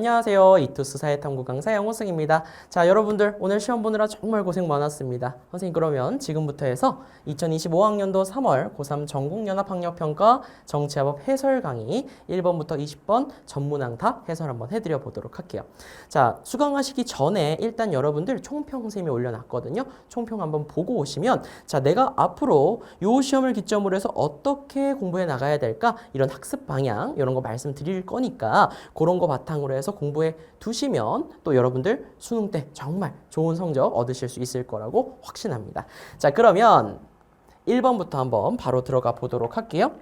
안녕하세요. 이투스 사회탐구 강사 양호승입니다. 자, 여러분들 오늘 시험 보느라 정말 고생 많았습니다. 선생님 그러면 지금부터 해서 2025학년도 3월 고3 전국연합학력평가 정치합업 해설 강의 1번부터 20번 전문항답 해설 한번 해드려 보도록 할게요. 자, 수강하시기 전에 일단 여러분들 총평 선생님이 올려놨거든요. 총평 한번 보고 오시면 자, 내가 앞으로 요 시험을 기점으로 해서 어떻게 공부해 나가야 될까? 이런 학습 방향 이런 거 말씀드릴 거니까 그런 거 바탕으로 해서 공부해 두시면 또 여러분들 수능 때 정말 좋은 성적 얻으실 수 있을 거라고 확신합니다. 자, 그러면 1번부터 한번 바로 들어가 보도록 할게요.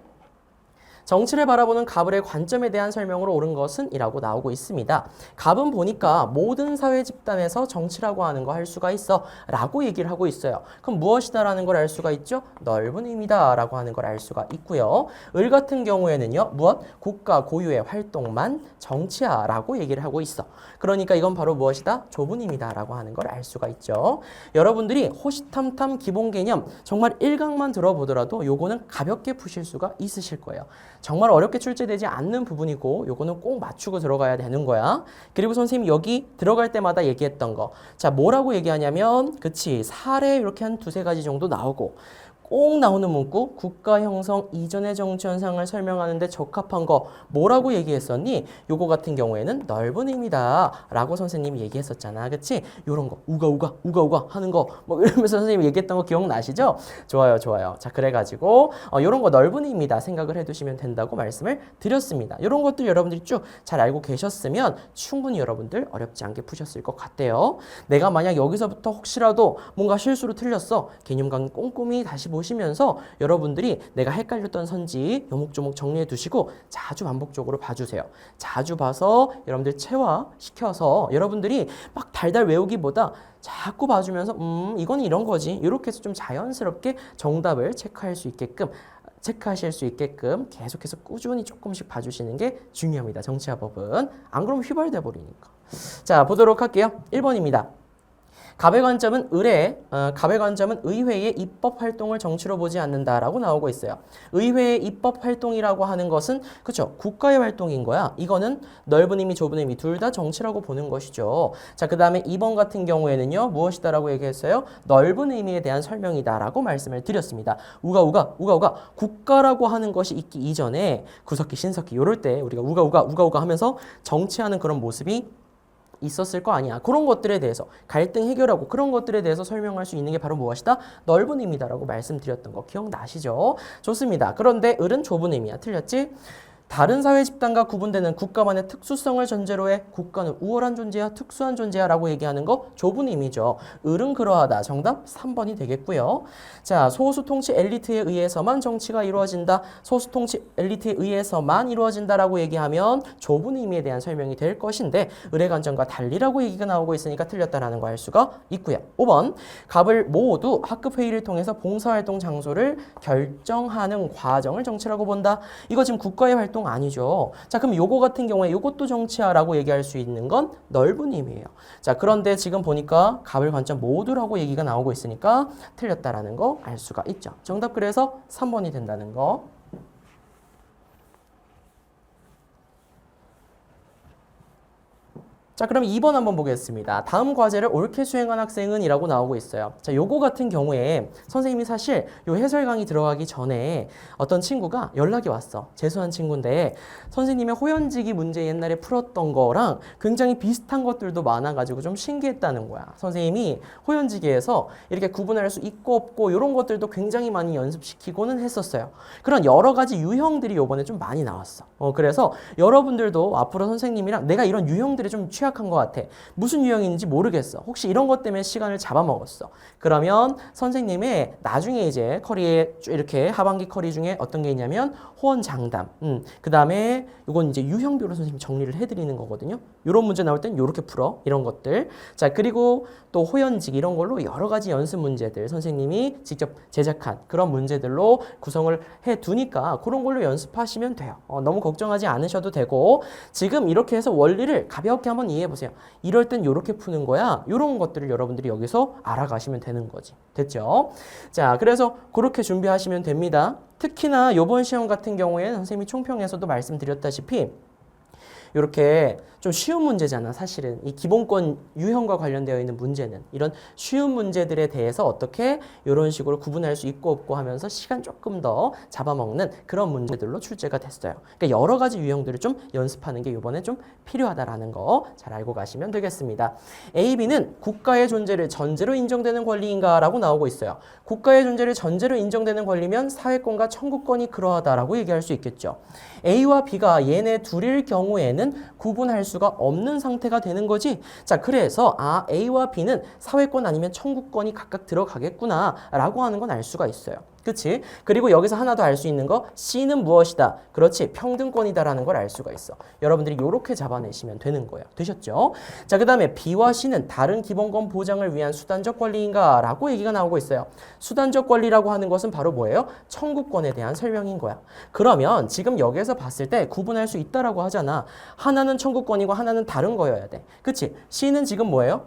정치를 바라보는 가불의 관점에 대한 설명으로 옳은 것은 이라고 나오고 있습니다. 갑은 보니까 모든 사회 집단에서 정치라고 하는 거 할 수가 있어 라고 얘기를 하고 있어요. 그럼 무엇이다 라는 걸 알 수가 있죠? 넓은 의미다 라고 하는 걸 알 수가 있고요. 을 같은 경우에는요. 무엇? 국가 고유의 활동만 정치야 라고 얘기를 하고 있어. 그러니까 이건 바로 무엇이다? 좁은 의미다 라고 하는 걸 알 수가 있죠. 여러분들이 호시탐탐 기본 개념 정말 1강만 들어보더라도 요거는 가볍게 푸실 수가 있으실 거예요. 정말 어렵게 출제되지 않는 부분이고 요거는 꼭 맞추고 들어가야 되는 거야. 그리고 선생님이 여기 들어갈 때마다 얘기했던 거. 자, 뭐라고 얘기하냐면 그치 사례 이렇게 한 두세 가지 정도 나오고 꼭 나오는 문구 국가 형성 이전의 정치 현상을 설명하는데 적합한 거 뭐라고 얘기했었니? 요거 같은 경우에는 넓은 의미다 라고 선생님이 얘기했었잖아. 그치? 요런 거 우가 하는 거 뭐 이러면서 선생님이 얘기했던 거 기억나시죠? 좋아요. 자, 그래가지고 요런 거 넓은 의미다 생각을 해두시면 된다고 말씀을 드렸습니다. 요런 것들 여러분들이 쭉 잘 알고 계셨으면 충분히 여러분들 어렵지 않게 푸셨을 것 같아요. 내가 만약 여기서부터 혹시라도 뭔가 실수로 틀렸어. 개념 강의 꼼꼼히 다시 보시면서 여러분들이 내가 헷갈렸던 선지 요목조목 정리해 두시고 자주 반복적으로 봐주세요. 자주 봐서 여러분들 체화시켜서 여러분들이 막 달달 외우기보다 자꾸 봐주면서 이건 이런 거지 이렇게 해서 좀 자연스럽게 정답을 체크하실 수 있게끔 계속해서 꾸준히 조금씩 봐주시는 게 중요합니다. 정치화법은. 안 그러면 휘발돼 버리니까. 자, 보도록 할게요. 1번입니다. 갑의 관점은 의회의 입법 활동을 정치로 보지 않는다라고 나오고 있어요. 의회의 입법 활동이라고 하는 것은 그렇죠. 국가의 활동인 거야. 이거는 넓은 의미, 좁은 의미 둘 다 정치라고 보는 것이죠. 자, 그다음에 2번 같은 경우에는요. 무엇이다라고 얘기했어요? 넓은 의미에 대한 설명이다라고 말씀을 드렸습니다. 우가 국가라고 하는 것이 있기 이전에 구석기, 신석기 이럴 때 우리가 우가 하면서 정치하는 그런 모습이 있었을 거 아니야. 그런 것들에 대해서 갈등 해결하고 그런 것들에 대해서 설명할 수 있는 게 바로 무엇이다? 넓은 의미다라고 말씀드렸던 거 기억나시죠? 좋습니다. 그런데 을은 좁은 의미야. 틀렸지? 다른 사회 집단과 구분되는 국가만의 특수성을 전제로 해 국가는 우월한 존재야, 특수한 존재야 라고 얘기하는 거 좁은 의미죠. 을은 그러하다. 정답 3번이 되겠고요. 자, 소수 통치 엘리트에 의해서만 정치가 이루어진다. 소수 통치 엘리트에 의해서만 이루어진다라고 얘기하면 좁은 의미에 대한 설명이 될 것인데 을의 관점과 달리라고 얘기가 나오고 있으니까 틀렸다라는 거 알 수가 있고요. 5번, 갑을 모두 학급 회의를 통해서 봉사활동 장소를 결정하는 과정을 정치라고 본다. 이거 지금 국가의 활동 아니죠. 자, 그럼 요거 같은 경우에 요것도 정치야라고 얘기할 수 있는 건 넓은 의미예요. 자, 그런데 지금 보니까 갑을 관점 모두라고 얘기가 나오고 있으니까 틀렸다라는 거 알 수가 있죠. 정답 그래서 3번이 된다는 거. 자, 그럼 2번 한번 보겠습니다. 다음 과제를 옳게 수행한 학생은 이라고 나오고 있어요. 자, 요거 같은 경우에 선생님이 사실 요 해설 강의 들어가기 전에 어떤 친구가 연락이 왔어. 재수한 친구인데 선생님의 호연지기 문제 옛날에 풀었던 거랑 굉장히 비슷한 것들도 많아가지고 좀 신기했다는 거야. 선생님이 호연지기에서 이렇게 구분할 수 있고 없고 이런 것들도 굉장히 많이 연습시키고는 했었어요. 그런 여러 가지 유형들이 요번에 좀 많이 나왔어. 그래서 여러분들도 앞으로 선생님이랑 내가 이런 유형들이 좀 취약한 것 같아. 무슨 유형인지 모르겠어. 혹시 이런 것 때문에 시간을 잡아먹었어. 그러면 선생님의 나중에 이제 커리에 이렇게 하반기 커리 중에 어떤 게 있냐면 호언장담. 그 다음에 이건 이제 유형별로 선생님이 정리를 해드리는 거거든요. 이런 문제 나올 땐 이렇게 풀어. 이런 것들. 자, 그리고 또 호연직 이런 걸로 여러 가지 연습 문제들 선생님이 직접 제작한 그런 문제들로 구성을 해두니까 그런 걸로 연습하시면 돼요. 너무 걱정하지 않으셔도 되고 지금 이렇게 해서 원리를 가볍게 한번 이해해보세요. 이럴 땐 이렇게 푸는 거야. 이런 것들을 여러분들이 여기서 알아가시면 되는 거지. 됐죠? 자, 그래서 그렇게 준비하시면 됩니다. 특히나 이번 시험 같은 경우에는 선생님이 총평에서도 말씀드렸다시피 이렇게 좀 쉬운 문제잖아, 사실은. 이 기본권 유형과 관련되어 있는 문제는. 이런 쉬운 문제들에 대해서 어떻게 이런 식으로 구분할 수 있고 없고 하면서 시간 조금 더 잡아먹는 그런 문제들로 출제가 됐어요. 그러니까 여러 가지 유형들을 좀 연습하는 게 이번에 좀 필요하다라는 거 잘 알고 가시면 되겠습니다. A, B는 국가의 존재를 전제로 인정되는 권리인가? 라고 나오고 있어요. 국가의 존재를 전제로 인정되는 권리면 사회권과 청구권이 그러하다라고 얘기할 수 있겠죠. A와 B가 얘네 둘일 경우에는 구분할 수가 없는 상태가 되는 거지. 자, 그래서 A와 B는 사회권 아니면 청구권이 각각 들어가겠구나 라고 하는 건 알 수가 있어요. 그치? 그리고 여기서 하나 더 알 수 있는 거, C는 무엇이다? 그렇지, 평등권이다라는 걸 알 수가 있어. 여러분들이 이렇게 잡아내시면 되는 거예요. 되셨죠? 자, 그 다음에 B와 C는 다른 기본권 보장을 위한 수단적 권리인가? 라고 얘기가 나오고 있어요. 수단적 권리라고 하는 것은 바로 뭐예요? 청구권에 대한 설명인 거야. 그러면 지금 여기에서 봤을 때 구분할 수 있다라고 하잖아. 하나는 청구권이고 하나는 다른 거여야 돼. 그치? C는 지금 뭐예요?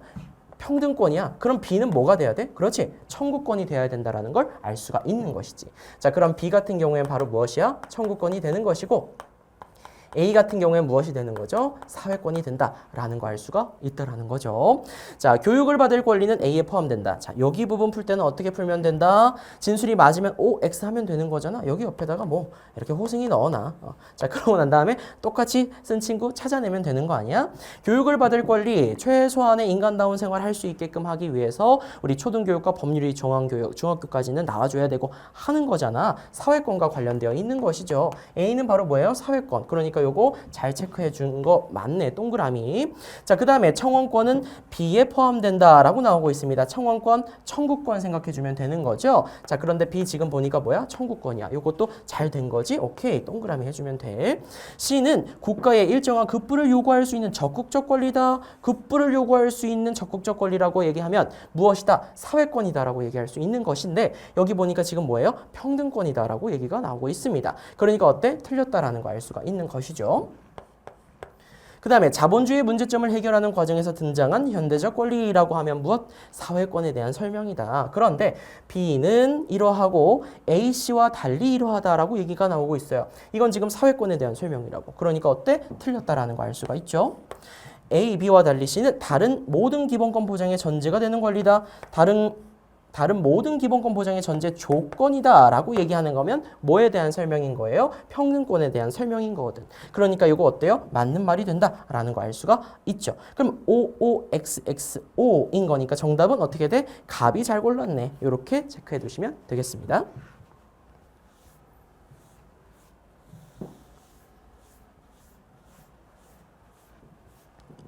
평등권이야. 그럼 B는 뭐가 돼야 돼? 그렇지. 청구권이 돼야 된다는 걸 알 수가 있는 것이지. 자, 그럼 B 같은 경우에는 바로 무엇이야? 청구권이 되는 것이고 A 같은 경우에는 무엇이 되는 거죠? 사회권이 된다라는 거 알 수가 있다라는 거죠. 자, 교육을 받을 권리는 A에 포함된다. 자, 여기 부분 풀 때는 어떻게 풀면 된다? 진술이 맞으면 O, X 하면 되는 거잖아. 여기 옆에다가 뭐 이렇게 호승이 넣어놔. 자, 그러고 난 다음에 똑같이 쓴 친구 찾아내면 되는 거 아니야? 교육을 받을 권리, 최소한의 인간다운 생활 할 수 있게끔 하기 위해서 우리 초등교육과 법률이 정황교육, 중학교까지는 나와줘야 되고 하는 거잖아. 사회권과 관련되어 있는 것이죠. A는 바로 뭐예요? 사회권. 그러니까 요거 잘 체크해 준 거 맞네, 동그라미. 자, 그 다음에 청원권은 B에 포함된다라고 나오고 있습니다. 청원권, 청구권 생각해 주면 되는 거죠. 자, 그런데 B 지금 보니까 뭐야? 청구권이야. 요것도 잘 된 거지? 오케이, 동그라미 해주면 돼. C는 국가의 일정한 급부를 요구할 수 있는 적극적 권리다. 급부를 요구할 수 있는 적극적 권리라고 얘기하면 무엇이다? 사회권이다라고 얘기할 수 있는 것인데 여기 보니까 지금 뭐예요? 평등권이다라고 얘기가 나오고 있습니다. 그러니까 어때? 틀렸다라는 거 알 수가 있는 것이죠. 그 다음에 자본주의 문제점을 해결하는 과정에서 등장한 현대적 권리라고 하면 무엇? 사회권에 대한 설명이다. 그런데 B는 이러하고 A씨와 달리 이러하다라고 얘기가 나오고 있어요. 이건 지금 사회권에 대한 설명이라고. 그러니까 어때? 틀렸다라는 거 알 수가 있죠. A, B와 달리 C는 다른 모든 기본권 보장의 전제가 되는 권리다. 다른 모든 기본권 보장의 전제 조건이다 라고 얘기하는 거면 뭐에 대한 설명인 거예요? 평등권에 대한 설명인 거거든. 그러니까 이거 어때요? 맞는 말이 된다라는 거 알 수가 있죠. 그럼 OOXXO인 거니까 정답은 어떻게 돼? 갑이 잘 골랐네. 이렇게 체크해 두시면 되겠습니다.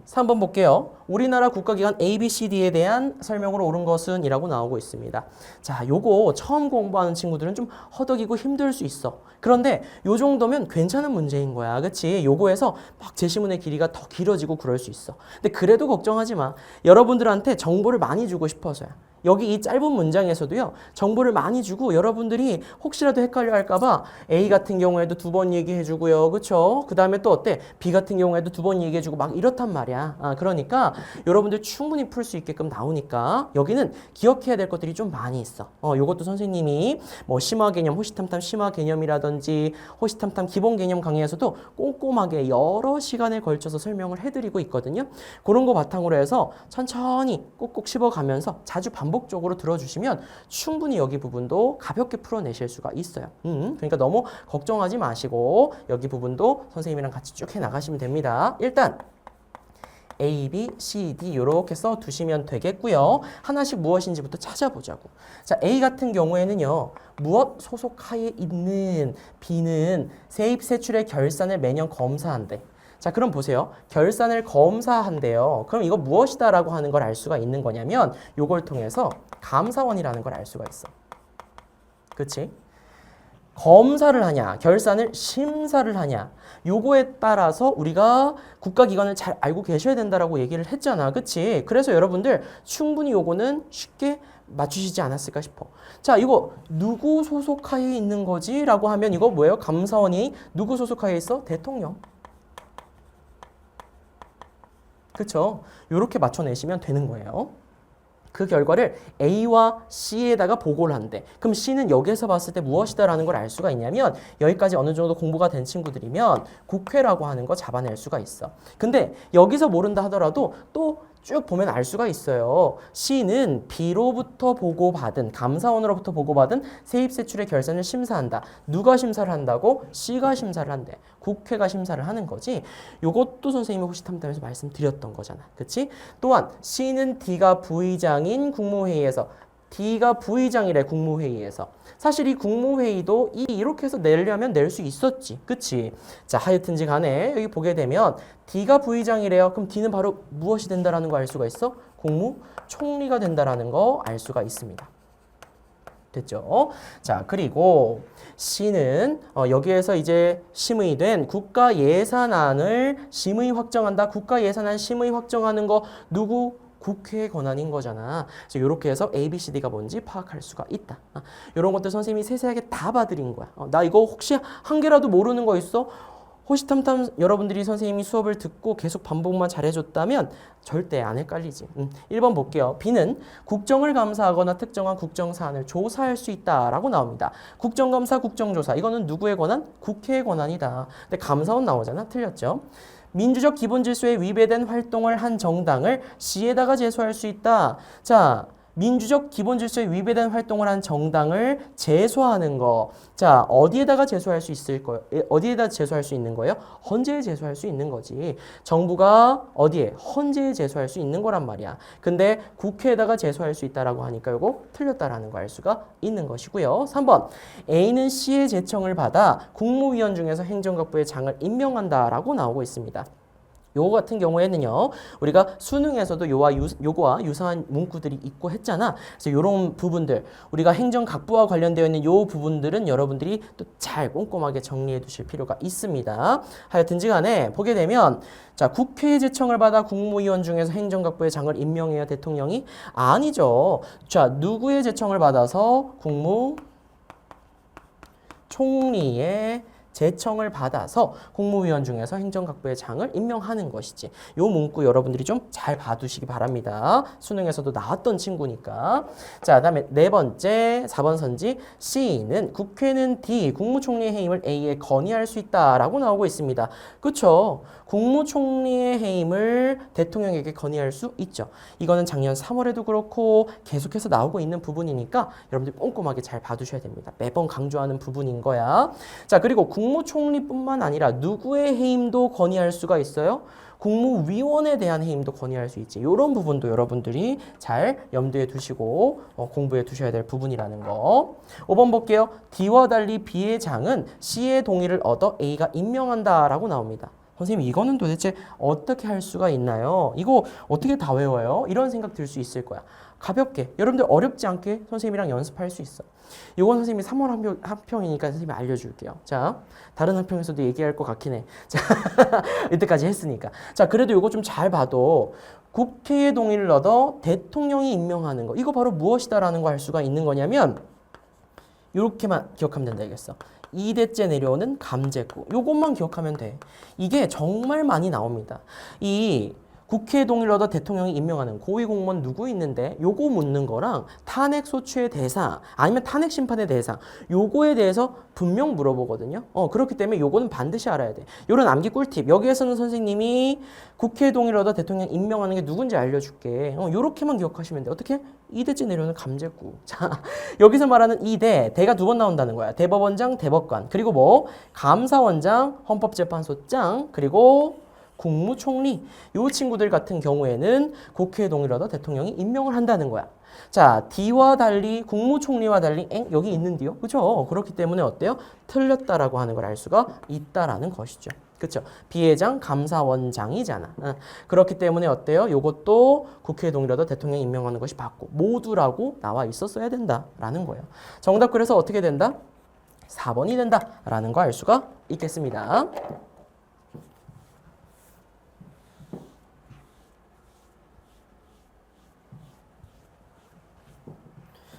3번 볼게요. 우리나라 국가기관 ABCD에 대한 설명으로 옳은 것은 이라고 나오고 있습니다. 자, 요거 처음 공부하는 친구들은 좀 허덕이고 힘들 수 있어. 그런데 요 정도면 괜찮은 문제인 거야. 그치? 요거에서 막 제시문의 길이가 더 길어지고 그럴 수 있어. 근데 그래도 걱정하지 마. 여러분들한테 정보를 많이 주고 싶어서야. 여기 이 짧은 문장에서도요, 정보를 많이 주고 여러분들이 혹시라도 헷갈려 할까봐 A 같은 경우에도 2번 얘기해주고요. 그쵸? 그 다음에 또 어때? B 같은 경우에도 2번 얘기해주고 막 이렇단 말이야. 그러니까 여러분들 충분히 풀 수 있게끔 나오니까 여기는 기억해야 될 것들이 좀 많이 있어. 요것도 선생님이 뭐 심화 개념, 호시탐탐 심화 개념이라든지 호시탐탐 기본 개념 강의에서도 꼼꼼하게 여러 시간에 걸쳐서 설명을 해드리고 있거든요. 그런 거 바탕으로 해서 천천히 꼭꼭 씹어가면서 자주 반복적으로 들어주시면 충분히 여기 부분도 가볍게 풀어내실 수가 있어요. 그러니까 너무 걱정하지 마시고 여기 부분도 선생님이랑 같이 쭉 해나가시면 됩니다. 일단 A, B, C, D 이렇게 써두시면 되겠고요. 하나씩 무엇인지부터 찾아보자고. 자, A 같은 경우에는요. 무엇 소속하에 있는 B는 세입 세출의 결산을 매년 검사한대. 자, 그럼 보세요. 결산을 검사한대요. 그럼 이거 무엇이다 라고 하는 걸 알 수가 있는 거냐면 요걸 통해서 감사원이라는 걸 알 수가 있어. 그치? 검사를 하냐, 결산을 심사를 하냐, 요거에 따라서 우리가 국가기관을 잘 알고 계셔야 된다라고 얘기를 했잖아. 그치? 그래서 여러분들 충분히 요거는 쉽게 맞추시지 않았을까 싶어. 자, 이거 누구 소속하에 있는 거지? 라고 하면 이거 뭐예요? 감사원이 누구 소속하에 있어? 대통령. 그쵸? 요렇게 맞춰내시면 되는 거예요. 그 결과를 A와 C에다가 보고를 한대. 그럼 C는 여기에서 봤을 때 무엇이다라는 걸 알 수가 있냐면 여기까지 어느 정도 공부가 된 친구들이면 국회라고 하는 거 잡아낼 수가 있어. 근데 여기서 모른다 하더라도 또 쭉 보면 알 수가 있어요. C는 B로부터 보고받은, 감사원으로부터 보고받은 세입세출의 결산을 심사한다. 누가 심사를 한다고? C가 심사를 한대. 국회가 심사를 하는 거지. 요것도 선생님이 호시탐탐에서 말씀드렸던 거잖아. 그치? 또한 C는 D가 부의장인 국무회의에서, D가 부의장이래, 국무회의에서. 사실 이 국무회의도 이렇게 해서 내려면 낼 수 있었지. 그치? 자, 하여튼지 간에 여기 보게 되면 D가 부의장이래요. 그럼 D는 바로 무엇이 된다라는 거 알 수가 있어? 국무총리가 된다라는 거 알 수가 있습니다. 됐죠? 자, 그리고 C는 여기에서 이제 심의된 국가 예산안을 심의 확정한다. 국가 예산안 심의 확정하는 거 누구? 국회의 권한인 거잖아. 그래서 이렇게 해서 A, B, C, D가 뭔지 파악할 수가 있다. 이런 것들 선생님이 세세하게 다 봐드린 거야. 나 이거 혹시 한 개라도 모르는 거 있어? 호시탐탐 여러분들이 선생님이 수업을 듣고 계속 반복만 잘해줬다면 절대 안 헷갈리지. 1번 볼게요. B는 국정을 감사하거나 특정한 국정사안을 조사할 수 있다라고 나옵니다. 국정감사, 국정조사. 이거는 누구의 권한? 국회의 권한이다. 근데 감사원 나오잖아. 틀렸죠? 민주적 기본 질서에 위배된 활동을 한 정당을 시에다가 제소할 수 있다. 자, 민주적 기본 질서에 위배된 활동을 한 정당을 제소하는 거. 자, 어디에다가 제소할 수 있을 거예요? 어디에다 제소할 수 있는 거예요? 헌재에 제소할 수 있는 거지. 정부가 어디에? 헌재에 제소할 수 있는 거란 말이야. 근데 국회에다가 제소할 수 있다라고 하니까 이거 틀렸다라는 거 알 수가 있는 것이고요. 3번. A는 C의 제청을 받아 국무위원 중에서 행정각부의 장을 임명한다라고 나오고 있습니다. 요거 같은 경우에는요, 우리가 수능에서도 요거와 유사한 문구들이 있고 했잖아. 그래서 요런 부분들, 우리가 행정각부와 관련되어 있는 요 부분들은 여러분들이 또 잘 꼼꼼하게 정리해 두실 필요가 있습니다. 하여튼지 간에 보게 되면, 자, 국회의 제청을 받아 국무위원 중에서 행정각부의 장을 임명해야 대통령이? 아니죠. 자, 누구의 제청을 받아서 국무총리의 제청을 받아서 국무위원 중에서 행정각부의 장을 임명하는 것이지. 요 문구 여러분들이 좀 잘 봐두시기 바랍니다. 수능에서도 나왔던 친구니까. 자, 다음에 네 번째 4번 선지 C는 국회는 D, 국무총리의 해임을 A에 건의할 수 있다라고 나오고 있습니다. 그렇죠? 국무총리의 해임을 대통령에게 건의할 수 있죠. 이거는 작년 3월에도 그렇고 계속해서 나오고 있는 부분이니까 여러분들 꼼꼼하게 잘 봐두셔야 됩니다. 매번 강조하는 부분인 거야. 자, 그리고 국무총리뿐만 아니라 누구의 해임도 건의할 수가 있어요? 국무위원에 대한 해임도 건의할 수 있지. 이런 부분도 여러분들이 잘 염두에 두시고 공부해 두셔야 될 부분이라는 거. 5번 볼게요. D와 달리 B의 장은 C의 동의를 얻어 A가 임명한다라고 나옵니다. 선생님 이거는 도대체 어떻게 할 수가 있나요? 이거 어떻게 다 외워요? 이런 생각 들 수 있을 거야. 가볍게 여러분들 어렵지 않게 선생님이랑 연습할 수 있어. 이건 선생님이 3월 합평이니까 선생님이 알려줄게요. 자, 다른 합평에서도 얘기할 것 같긴 해. 자, 이때까지 했으니까. 자, 그래도 이거 좀 잘 봐도 국회의 동의를 얻어 대통령이 임명하는 거. 이거 바로 무엇이다라는 거 알 수가 있는 거냐면 이렇게만 기억하면 된다 이겠어. 2대째 내려오는 감제구. 요것만 기억하면 돼. 이게 정말 많이 나옵니다. 이 국회 동의를 얻어 대통령이 임명하는 고위공무원 누구 있는데 요거 묻는 거랑 탄핵 소추의 대상 아니면 탄핵 심판의 대상 요거에 대해서 분명 물어보거든요. 그렇기 때문에 요거는 반드시 알아야 돼. 요런 암기 꿀팁. 여기에서는 선생님이 국회 동의를 얻어 대통령 임명하는 게 누군지 알려줄게. 요렇게만 기억하시면 돼. 어떻게? 2대째 내려오는 감제구. 자, 여기서 말하는 2대, 대가 두 번 나온다는 거야. 대법원장, 대법관. 그리고 뭐 감사원장, 헌법재판소장, 그리고 국무총리. 요 친구들 같은 경우에는 국회 동의를 얻어 대통령이 임명을 한다는 거야. 자, D와 달리 국무총리와 달리 여기 있는데요. 그렇죠? 그렇기 때문에 어때요? 틀렸다라고 하는 걸 알 수가 있다라는 것이죠. 그렇죠? 비회장 감사원장이잖아. 그렇기 때문에 어때요? 요것도 국회 동의를 얻어 대통령이 임명하는 것이 맞고 모두라고 나와 있었어야 된다라는 거예요. 정답 그래서 어떻게 된다? 4번이 된다라는 거 알 수가 있겠습니다.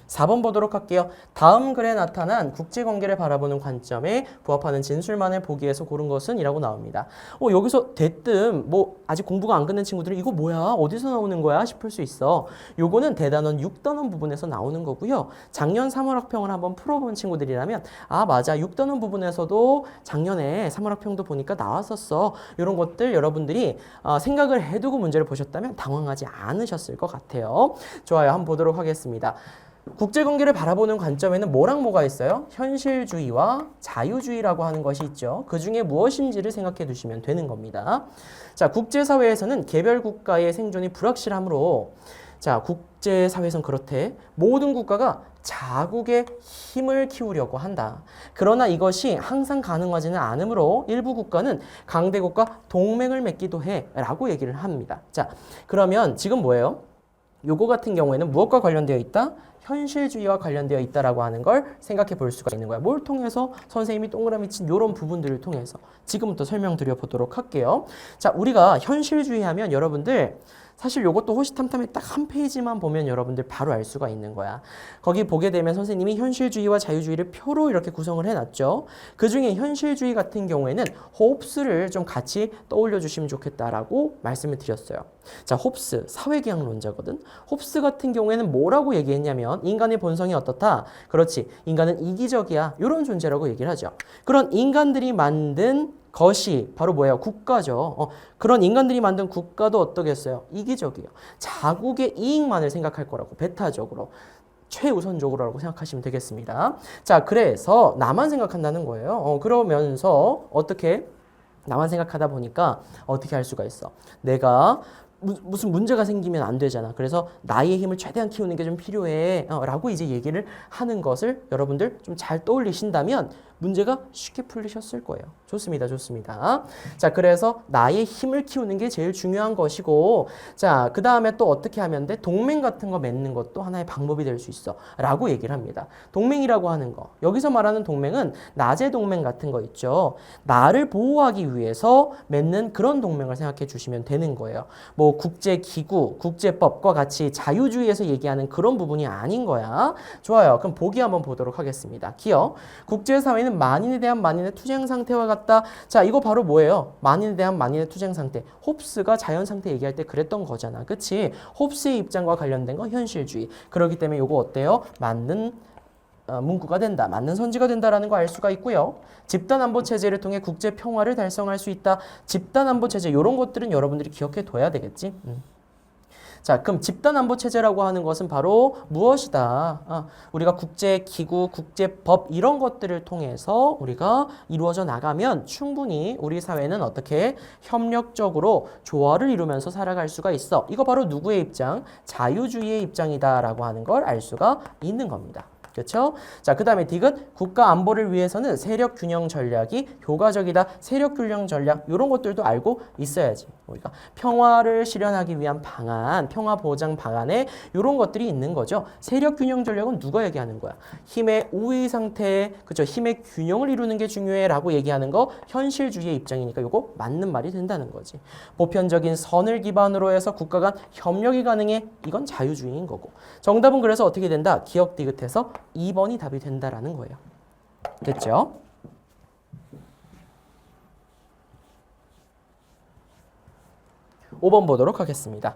4번 보도록 할게요. 다음 글에 나타난 국제관계를 바라보는 관점에 부합하는 진술만을 보기 위해서 고른 것은 이라고 나옵니다. 여기서 대뜸 아직 공부가 안 끝난 친구들은 이거 뭐야? 어디서 나오는 거야? 싶을 수 있어. 요거는 대단원 6단원 부분에서 나오는 거고요. 작년 3월 학평을 한번 풀어본 친구들이라면 맞아. 6단원 부분에서도 작년에 3월 학평도 보니까 나왔었어. 이런 것들 여러분들이 생각을 해두고 문제를 보셨다면 당황하지 않으셨을 것 같아요. 좋아요. 한번 보도록 하겠습니다. 국제관계를 바라보는 관점에는 뭐랑 뭐가 있어요? 현실주의와 자유주의라고 하는 것이 있죠. 그 중에 무엇인지를 생각해 두시면 되는 겁니다. 자, 국제사회에서는 개별 국가의 생존이 불확실하므로 자, 국제사회에선 그렇대. 모든 국가가 자국의 힘을 키우려고 한다. 그러나 이것이 항상 가능하지는 않으므로 일부 국가는 강대국과 동맹을 맺기도 해 라고 얘기를 합니다. 자, 그러면 지금 뭐예요? 요거 같은 경우에는 무엇과 관련되어 있다? 현실주의와 관련되어 있다라고 하는 걸 생각해 볼 수가 있는 거야. 뭘 통해서? 선생님이 동그라미 친 이런 부분들을 통해서 지금부터 설명드려 보도록 할게요. 자, 우리가 현실주의 하면 여러분들 사실 요것도 호시탐탐에 딱 한 페이지만 보면 여러분들 바로 알 수가 있는 거야. 거기 보게 되면 선생님이 현실주의와 자유주의를 표로 이렇게 구성을 해놨죠. 그중에 현실주의 같은 경우에는 홉스를 좀 같이 떠올려 주시면 좋겠다라고 말씀을 드렸어요. 자, 홉스, 사회계약론자거든. 홉스 같은 경우에는 뭐라고 얘기했냐면 인간의 본성이 어떻다? 그렇지. 인간은 이기적이야. 이런 존재라고 얘기를 하죠. 그런 인간들이 만든 것이 바로 뭐예요? 국가죠. 그런 인간들이 만든 국가도 어떠겠어요? 이기적이에요. 자국의 이익만을 생각할 거라고, 배타적으로, 최우선적으로라고 생각하시면 되겠습니다. 자, 그래서 나만 생각한다는 거예요. 그러면서 어떻게 나만 생각하다 보니까 어떻게 할 수가 있어? 내가 무슨 문제가 생기면 안 되잖아. 그래서 나의 힘을 최대한 키우는 게 좀 필요해 라고 이제 얘기를 하는 것을 여러분들 좀 잘 떠올리신다면 문제가 쉽게 풀리셨을 거예요. 좋습니다. 좋습니다. 자, 그래서 나의 힘을 키우는 게 제일 중요한 것이고, 자, 그 다음에 또 어떻게 하면 돼? 동맹 같은 거 맺는 것도 하나의 방법이 될 수 있어 라고 얘기를 합니다. 동맹이라고 하는 거, 여기서 말하는 동맹은 낮의 동맹 같은 거 있죠. 나를 보호하기 위해서 맺는 그런 동맹을 생각해 주시면 되는 거예요. 뭐 국제기구, 국제법과 같이 자유주의에서 얘기하는 그런 부분이 아닌 거야. 좋아요. 그럼 보기 한번 보도록 하겠습니다. 기억. 국제사회는 만인에 대한 만인의 투쟁 상태와 같다. 자, 이거 바로 뭐예요? 만인에 대한 만인의 투쟁 상태. 홉스가 자연 상태 얘기할 때 그랬던 거잖아. 그치? 홉스의 입장과 관련된 건 현실주의. 그렇기 때문에 이거 어때요? 맞는 문구가 된다. 맞는 선지가 된다라는 거 알 수가 있고요. 집단안보 체제를 통해 국제 평화를 달성할 수 있다. 집단안보 체제 이런 것들은 여러분들이 기억해 둬야 되겠지. 자, 그럼 집단안보체제라고 하는 것은 바로 무엇이다? 우리가 국제기구, 국제법 이런 것들을 통해서 우리가 이루어져 나가면 충분히 우리 사회는 어떻게 협력적으로 조화를 이루면서 살아갈 수가 있어. 이거 바로 누구의 입장? 자유주의의 입장이다라고 하는 걸 알 수가 있는 겁니다. 그렇죠? 자, 그 다음에 디귿, 국가 안보를 위해서는 세력 균형 전략이 효과적이다. 세력 균형 전략 이런 것들도 알고 있어야지. 우리가 평화를 실현하기 위한 방안, 평화 보장 방안에 이런 것들이 있는 거죠. 세력 균형 전략은 누가 얘기하는 거야? 힘의 우위 상태, 그렇죠? 힘의 균형을 이루는 게 중요해라고 얘기하는 거 현실주의의 입장이니까 이거 맞는 말이 된다는 거지. 보편적인 선을 기반으로 해서 국가 간 협력이 가능해. 이건 자유주의인 거고. 정답은 그래서 어떻게 된다? 기억 디귿해서 2번이 답이 된다라는 거예요. 됐죠? (5번) 보도록 하겠습니다.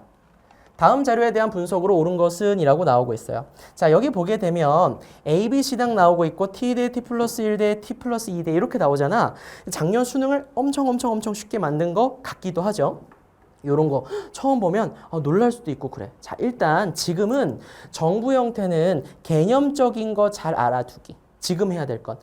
다음 자료에 대한 분석으로 옳은 것은 이라고 나오고 있어요. 자, 여기 보게 되면 A, B, C당 나오고 있고 T 대 T 플러스 1 대 T 플러스 2 대 이렇게 나오잖아. 작년 수능을 엄청 쉽게 만든 거 같기도 하죠. 요런 거 처음 보면 놀랄 수도 있고 그래. 자, 일단 지금은 정부 형태는 개념적인 거 잘 알아두기. 지금 해야 될 건.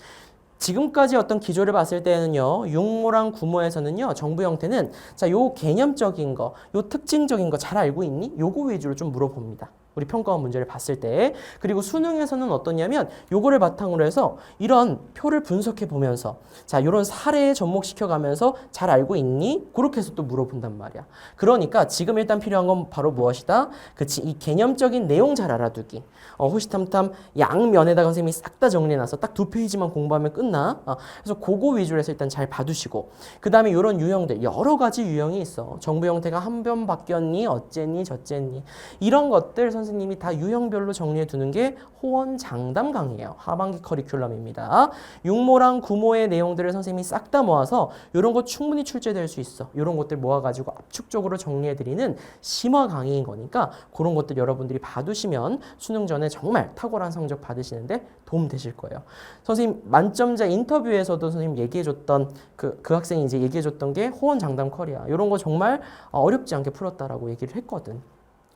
지금까지 어떤 기조를 봤을 때는요, 육모랑 구모에서는요, 정부 형태는 자, 요 개념적인 거, 요 특징적인 거 잘 알고 있니? 요거 위주로 좀 물어봅니다. 우리 평가원 문제를 봤을 때. 그리고 수능에서는 어떠냐면 요거를 바탕으로 해서 이런 표를 분석해 보면서 자, 요런 사례에 접목시켜 가면서 잘 알고 있니? 그렇게 해서 또 물어본단 말이야. 그러니까 지금 일단 필요한 건 바로 무엇이다? 그치, 이 개념적인 내용 잘 알아두기. 호시탐탐 양면에다가 선생님이 싹 다 정리해놔서 딱 2페이지만 공부하면 끝나. 그래서 그거 위주로 해서 일단 잘 봐두시고 그 다음에 이런 유형들 여러 가지 유형이 있어. 정부 형태가 한 번 바뀌었니? 어쨌니? 저쨌니? 이런 것들 선생님이 다 유형별로 정리해 두는 게 호언장담 강의예요. 하반기 커리큘럼입니다. 육모랑 구모의 내용들을 선생님이 싹 다 모아서 이런 거 충분히 출제될 수 있어. 이런 것들 모아가지고 압축적으로 정리해드리는 심화 강의인 거니까 그런 것들 여러분들이 봐두시면 수능 전에 정말 탁월한 성적 받으시는데 도움 되실 거예요. 선생님 만점자 인터뷰에서도 선생님 얘기해줬던 그 학생이 이제 얘기해줬던 게 호언장담 커리야. 이런 거 정말 어렵지 않게 풀었다라고 얘기를 했거든.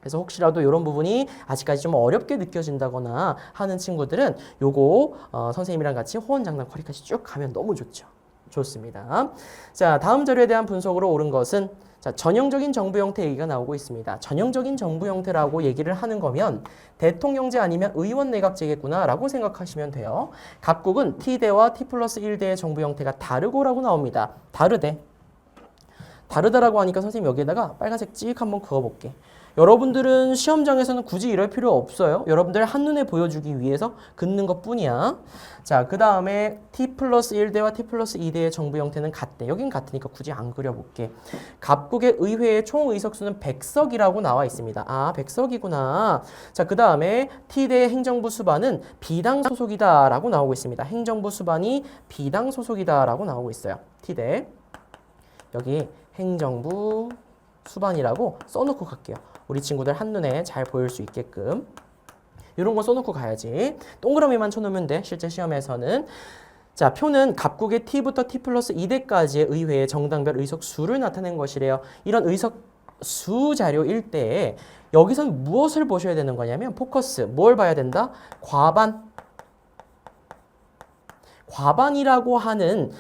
그래서 혹시라도 이런 부분이 아직까지 좀 어렵게 느껴진다거나 하는 친구들은 요거 선생님이랑 같이 호언장담 커리까지 쭉 가면 너무 좋죠. 좋습니다. 자, 다음 자료에 대한 분석으로 옳은 것은 자, 전형적인 정부 형태 얘기가 나오고 있습니다. 전형적인 정부 형태라고 얘기를 하는 거면 대통령제 아니면 의원 내각제겠구나 라고 생각하시면 돼요. 각국은 T대와 T+1대의 정부 형태가 다르고라고 나옵니다. 다르대. 다르다라고 하니까 선생님 여기에다가 빨간색 찍 한번 그어볼게. 여러분들은 시험장에서는 굳이 이럴 필요 없어요. 여러분들 한눈에 보여주기 위해서 긋는 것 뿐이야. 자, 그 다음에 T+1대와 T+2대의 정부 형태는 같대. 여긴 같으니까 굳이 안 그려볼게. 각국의 의회의 총 의석수는 100석이라고 나와 있습니다. 아, 100석이구나. 자, 그 다음에 T대의 행정부 수반은 비당 소속이다 라고 나오고 있습니다. 행정부 수반이 비당 소속이다 라고 나오고 있어요. T대. 여기 행정부 수반이라고 써놓고 갈게요. 우리 친구들 한눈에 잘 보일 수 있게끔 이런 거 써놓고 가야지. 동그라미만 쳐놓으면 돼. 실제 시험에서는. 자, 표는 각국의 T부터 T+2대까지의 의회의 정당별 의석수를 나타낸 것이래요. 이런 의석수 자료일 때 여기선 무엇을 보셔야 되는 거냐면 포커스. 뭘 봐야 된다? 과반. 과반이라고 하는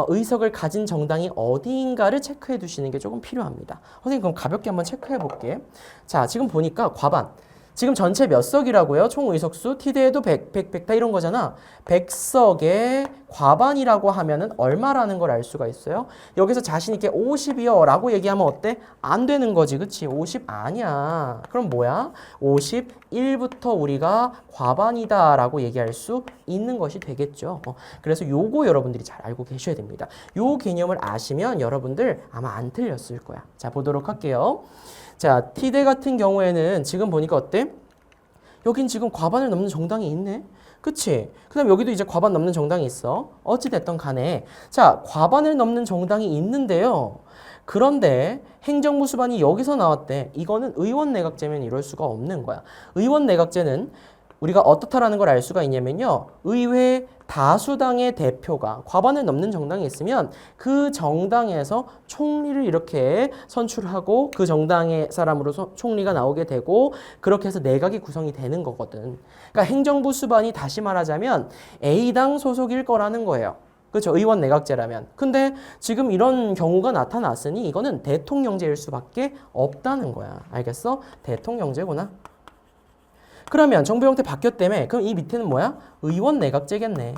의석을 가진 정당이 어디인가를 체크해 두시는 게 조금 필요합니다. 선생님 그럼 가볍게 한번 체크해 볼게. 자, 지금 보니까 과반. 지금 전체 몇 석이라고요? 총 의석수 T대에도 100, 100, 100 다 이런 거잖아. 100석의 과반이라고 하면은 얼마라는 걸 알 수가 있어요. 여기서 자신 있게 50이요 라고 얘기하면 어때? 안 되는 거지. 그치? 50 아니야. 그럼 뭐야? 51부터 우리가 과반이다 라고 얘기할 수 있는 것이 되겠죠. 그래서 요거 여러분들이 잘 알고 계셔야 됩니다. 요 개념을 아시면 여러분들 아마 안 틀렸을 거야. 자, 보도록 할게요. 자, T대 같은 경우에는 지금 보니까 어때? 여긴 지금 과반을 넘는 정당이 있네? 그치? 그 다음 여기도 이제 과반 넘는 정당이 있어. 어찌됐든 간에. 자, 과반을 넘는 정당이 있는데요. 그런데 행정부 수반이 여기서 나왔대. 이거는 의원 내각제면 이럴 수가 없는 거야. 의원 내각제는 우리가 어떻다라는 걸 알 수가 있냐면요. 의회 다수당의 대표가 과반을 넘는 정당이 있으면 그 정당에서 총리를 이렇게 선출하고 그 정당의 사람으로 총리가 나오게 되고 그렇게 해서 내각이 구성이 되는 거거든. 그러니까 행정부 수반이 다시 말하자면 A당 소속일 거라는 거예요. 그렇죠. 의원 내각제라면. 근데 지금 이런 경우가 나타났으니 이거는 대통령제일 수밖에 없다는 거야. 알겠어? 대통령제구나. 그러면 정부 형태 바뀌었다며. 그럼 이 밑에는 뭐야? 의원 내각제겠네.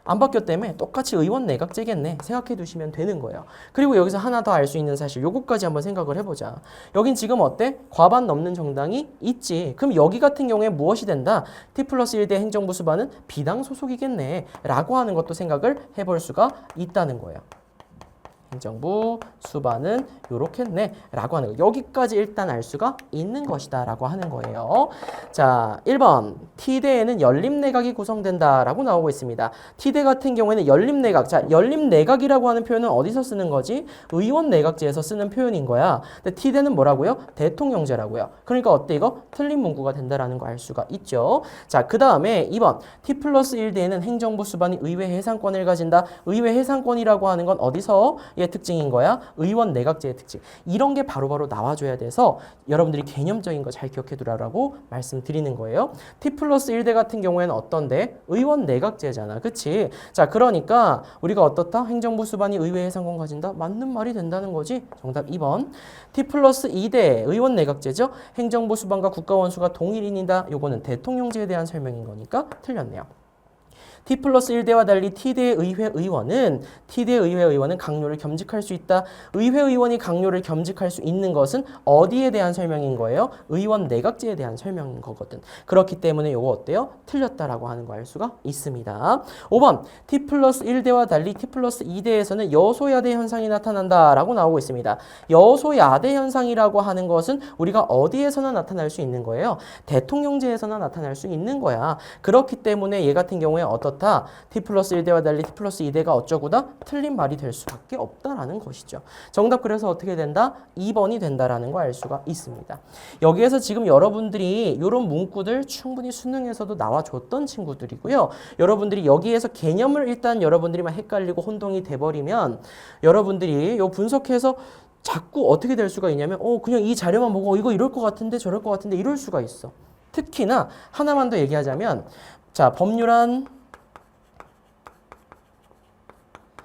안 바뀌었다며. 똑같이 의원 내각제겠네. 생각해 두시면 되는 거예요. 그리고 여기서 하나 더 알 수 있는 사실 요거까지 한번 생각을 해보자. 여긴 지금 어때? 과반 넘는 정당이 있지. 그럼 여기 같은 경우에 무엇이 된다? T+1대 행정부 수반은 비당 소속이겠네 라고 하는 것도 생각을 해볼 수가 있다는 거예요. 행정부 수반은 요렇겠네 라고 하는 거. 여기까지 일단 알 수가 있는 것이다 라고 하는 거예요. 자, 1번 T대에는 연립내각이 구성된다 라고 나오고 있습니다. T대 같은 경우에는 연립내각. 자, 연립내각이라고 하는 표현은 어디서 쓰는 거지? 의원 내각제에서 쓰는 표현인 거야. 근데 T대는 뭐라고요? 대통령제라고요. 그러니까 어때 이거? 틀린 문구가 된다라는 거 알 수가 있죠. 자, 그 다음에 2번 T+1대에는 행정부 수반이 의회 해상권을 가진다. 의회 해상권이라고 하는 건 어디서 의 특징인 거야? 의원 내각제의 특징. 이런 게 바로바로 나와줘야 돼서 여러분들이 개념적인 거 잘 기억해 두라고 말씀드리는 거예요. T+1대 같은 경우에는 어떤데? 의원 내각제잖아. 그치? 자, 그러니까 우리가 어떻다? 행정부 수반이 의회 해상권 가진다? 맞는 말이 된다는 거지? 정답 2번. T+2대 의원 내각제죠? 행정부 수반과 국가 원수가 동일인이다. 요거는 대통령제에 대한 설명인 거니까 틀렸네요. T 플러스 1대와 달리 T대 의회 의원은 강요를 겸직할 수 있다. 의회 의원이 강요를 겸직할 수 있는 것은 어디에 대한 설명인 거예요? 의원 내각제에 대한 설명인 거거든. 그렇기 때문에 요거 어때요? 틀렸다라고 하는 거 알 수가 있습니다. 5번 T 플러스 1대와 달리 T 플러스 2대에서는 여소야대 현상이 나타난다라고 나오고 있습니다. 여소야대 현상이라고 하는 것은 우리가 어디에서나 나타날 수 있는 거예요? 대통령제에서나 나타날 수 있는 거야. 그렇기 때문에 얘 같은 경우에 어떻다? T 플러스 1대와 달리 T 플러스 2대가 어쩌고다? 틀린 말이 될 수밖에 없다라는 것이죠. 정답 그래서 어떻게 된다? 2번이 된다라는 거 알 수가 있습니다. 여기에서 지금 여러분들이 이런 문구들 충분히 수능에서도 나와줬던 친구들이고요. 여러분들이 여기에서 개념을 일단 여러분들이 막 헷갈리고 혼동이 돼버리면 여러분들이 요 분석해서 자꾸 어떻게 될 수가 있냐면 그냥 이 자료만 보고 이거 이럴 것 같은데 저럴 것 같은데 이럴 수가 있어. 특히나 하나만 더 얘기하자면 자 법률안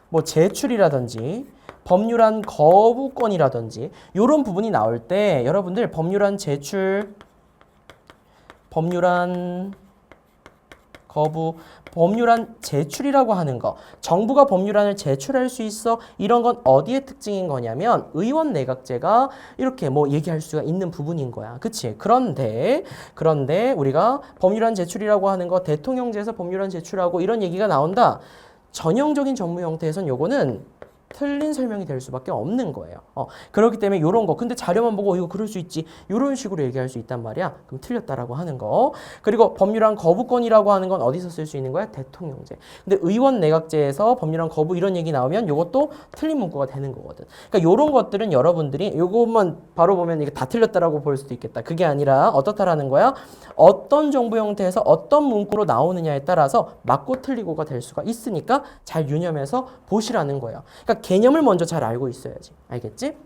뭐 제출이라든지 법률안 거부권이라든지 이런 부분이 나올 때 여러분들 법률안 제출, 법률안 거부, 법률안 제출이라고 하는 거 정부가 법률안을 제출할 수 있어 이런 건 어디의 특징인 거냐면 의원 내각제가 이렇게 뭐 얘기할 수가 있는 부분인 거야. 그치? 그런데 우리가 법률안 제출이라고 하는 거 대통령제에서 법률안 제출하고 이런 얘기가 나온다. 전형적인 전무 형태에선 요거는 틀린 설명이 될 수밖에 없는 거예요. 그렇기 때문에 이런 거 근데 자료만 보고 이거 그럴 수 있지 이런 식으로 얘기할 수 있단 말이야. 그럼 틀렸다라고 하는 거. 그리고 법률안 거부권이라고 하는 건 어디서 쓸 수 있는 거야? 대통령제. 근데 의원 내각제에서 법률안 거부 이런 얘기 나오면 이것도 틀린 문구가 되는 거거든. 그러니까 이런 것들은 여러분들이 이것만 바로 보면 이게 다 틀렸다라고 볼 수도 있겠다. 그게 아니라 어떻다라는 거야? 어떤 정부 형태에서 어떤 문구로 나오느냐에 따라서 맞고 틀리고가 될 수가 있으니까 잘 유념해서 보시라는 거예요. 그러니까 개념을 먼저 잘 알고 있어야지. 알겠지?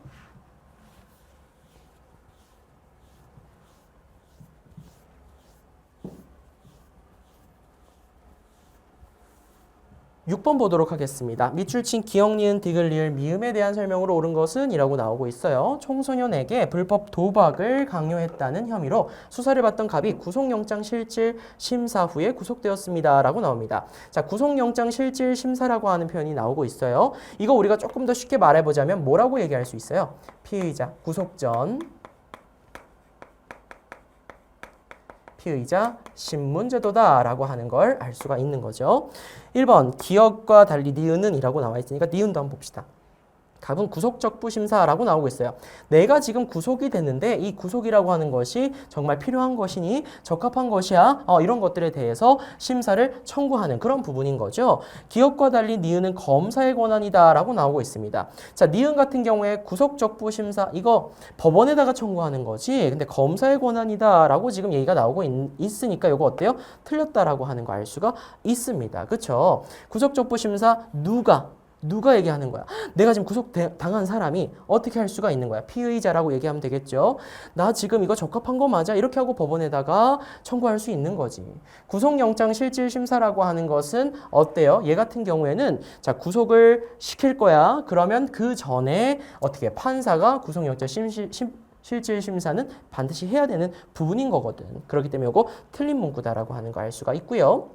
(6번) 보도록 하겠습니다. 밑줄 친 기역, 니은, 디귿, 리을, 미음에 대한 설명으로 옳은 것은 이라고 나오고 있어요. 청소년에게 불법 도박을 강요했다는 혐의로 수사를 받던 갑이 구속영장 실질 심사 후에 구속되었습니다. 라고 나옵니다. 자, 구속영장 실질 심사라고 하는 표현이 나오고 있어요. 이거 우리가 조금 더 쉽게 말해보자면 뭐라고 얘기할 수 있어요? 피의자 구속 전 피의자 신문제도다라고 하는 걸 알 수가 있는 거죠. 1번 기역과 달리 니은은 이라고 나와 있으니까 니은도 한번 봅시다. 답은 구속적부 심사라고 나오고 있어요. 내가 지금 구속이 됐는데 이 구속이라고 하는 것이 정말 필요한 것이니 적합한 것이야 이런 것들에 대해서 심사를 청구하는 그런 부분인 거죠. 기역과 달리 니은은 검사의 권한이다 라고 나오고 있습니다. 자, 니은 같은 경우에 구속적부 심사 이거 법원에다가 청구하는 거지 근데 검사의 권한이다 라고 지금 얘기가 나오고 있으니까 이거 어때요? 틀렸다라고 하는 거 알 수가 있습니다. 그쵸? 구속적부 심사 누가 얘기하는 거야? 내가 지금 구속당한 사람이 어떻게 할 수가 있는 거야? 피의자라고 얘기하면 되겠죠? 나 지금 이거 적합한 거 맞아? 이렇게 하고 법원에다가 청구할 수 있는 거지. 구속영장 실질심사라고 하는 것은 어때요? 얘 같은 경우에는 자 구속을 시킬 거야. 그러면 그 전에 어떻게 판사가 구속영장 실질심사는 반드시 해야 되는 부분인 거거든. 그렇기 때문에 이거 틀린 문구다라고 하는 거 알 수가 있고요.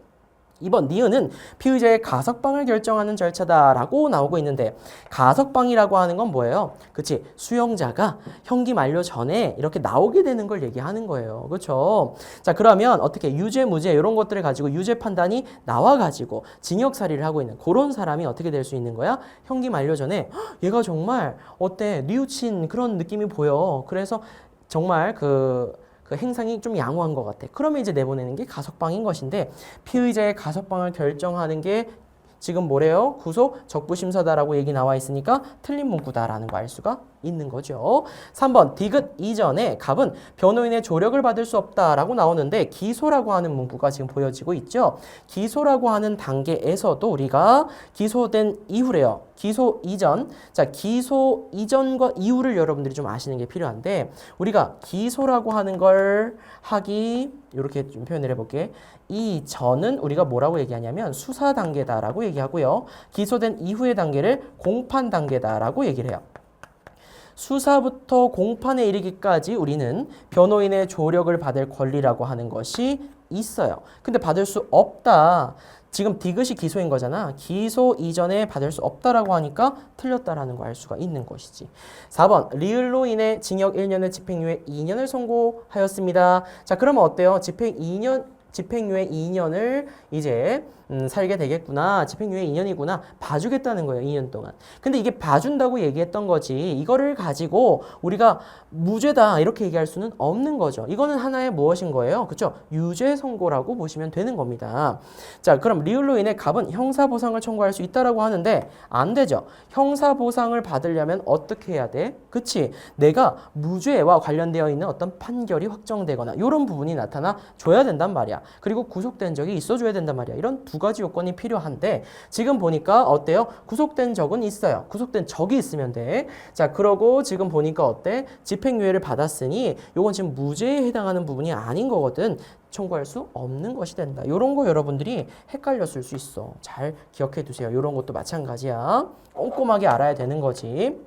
2번 니은은 피의자의 가석방을 결정하는 절차다라고 나오고 있는데 가석방이라고 하는 건 뭐예요? 그치? 수용자가 형기 만료 전에 이렇게 나오게 되는 걸 얘기하는 거예요. 그렇죠? 자 그러면 어떻게 유죄 무죄 이런 것들을 가지고 유죄 판단이 나와가지고 징역살이를 하고 있는 그런 사람이 어떻게 될 수 있는 거야? 형기 만료 전에 얘가 정말 어때? 뉘우친 그런 느낌이 보여. 그래서 정말 그 행상이 좀 양호한 것 같아. 그러면 이제 내보내는 게 가석방인 것인데 피의자의 가석방을 결정하는 게 지금 뭐래요? 구속 적부심사다라고 얘기 나와 있으니까 틀린 문구다라는 거 알 수가 있는 거죠. 3번 디귿 이전에 갑은 변호인의 조력을 받을 수 없다라고 나오는데 기소라고 하는 문구가 지금 보여지고 있죠. 기소라고 하는 단계에서도 우리가 기소된 이후래요. 기소 이전. 자, 기소 이전과 이후를 여러분들이 좀 아시는 게 필요한데 우리가 기소라고 하는 걸 하기 이렇게 좀 표현을 해볼게. 이 전은 우리가 뭐라고 얘기하냐면 수사 단계다라고 얘기하고요. 기소된 이후의 단계를 공판 단계다라고 얘기를 해요. 수사부터 공판에 이르기까지 우리는 변호인의 조력을 받을 권리라고 하는 것이 있어요. 근데 받을 수 없다. 지금 디귿이 기소인 거잖아. 기소 이전에 받을 수 없다라고 하니까 틀렸다라는 거 알 수가 있는 것이지. 4번 리을로 인해 징역 1년에 집행유예 2년을 선고하였습니다. 자, 그러면 어때요? 집행유예 2년을 이제 살게 되겠구나. 집행유예 2년이구나. 봐주겠다는 거예요. 2년 동안. 근데 이게 봐준다고 얘기했던 거지. 이거를 가지고 우리가 무죄다 이렇게 얘기할 수는 없는 거죠. 이거는 하나의 무엇인 거예요? 그렇죠? 유죄 선고라고 보시면 되는 겁니다. 자, 그럼 리을로 인해 갑은 형사보상을 청구할 수 있다라고 하는데 안 되죠. 형사보상을 받으려면 어떻게 해야 돼? 그치? 내가 무죄와 관련되어 있는 어떤 판결이 확정되거나 이런 부분이 나타나 줘야 된단 말이야. 그리고 구속된 적이 있어줘야 된단 말이야. 이런 두 가지 요건이 필요한데 지금 보니까 어때요? 구속된 적은 있어요. 구속된 적이 있으면 돼. 자, 그러고 지금 보니까 어때? 집행유예를 받았으니 요건 지금 무죄에 해당하는 부분이 아닌 거거든. 청구할 수 없는 것이 된다. 이런 거 여러분들이 헷갈렸을 수 있어. 잘 기억해 두세요. 이런 것도 마찬가지야. 꼼꼼하게 알아야 되는 거지.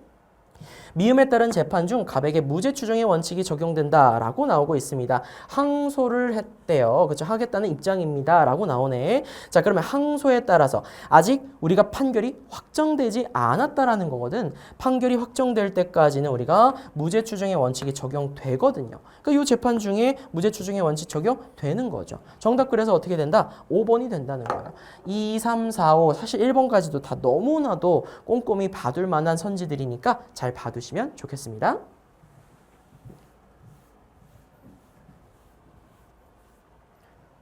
미음에 따른 재판 중 갑에게 무죄 추정의 원칙이 적용된다라고 나오고 있습니다. 항소를 했대요. 그렇죠? 하겠다는 입장입니다라고 나오네. 자, 그러면 항소에 따라서 아직 우리가 판결이 확정되지 않았다라는 거거든. 판결이 확정될 때까지는 우리가 무죄 추정의 원칙이 적용되거든요. 그러니까 이 재판 중에 무죄 추정의 원칙 적용되는 거죠. 정답 그래서 어떻게 된다? 5번이 된다는 거예요. 2, 3, 4, 5 사실 1번까지도 다 너무나도 꼼꼼히 봐둘 만한 선지들이니까 잘 봐두시면 좋겠습니다.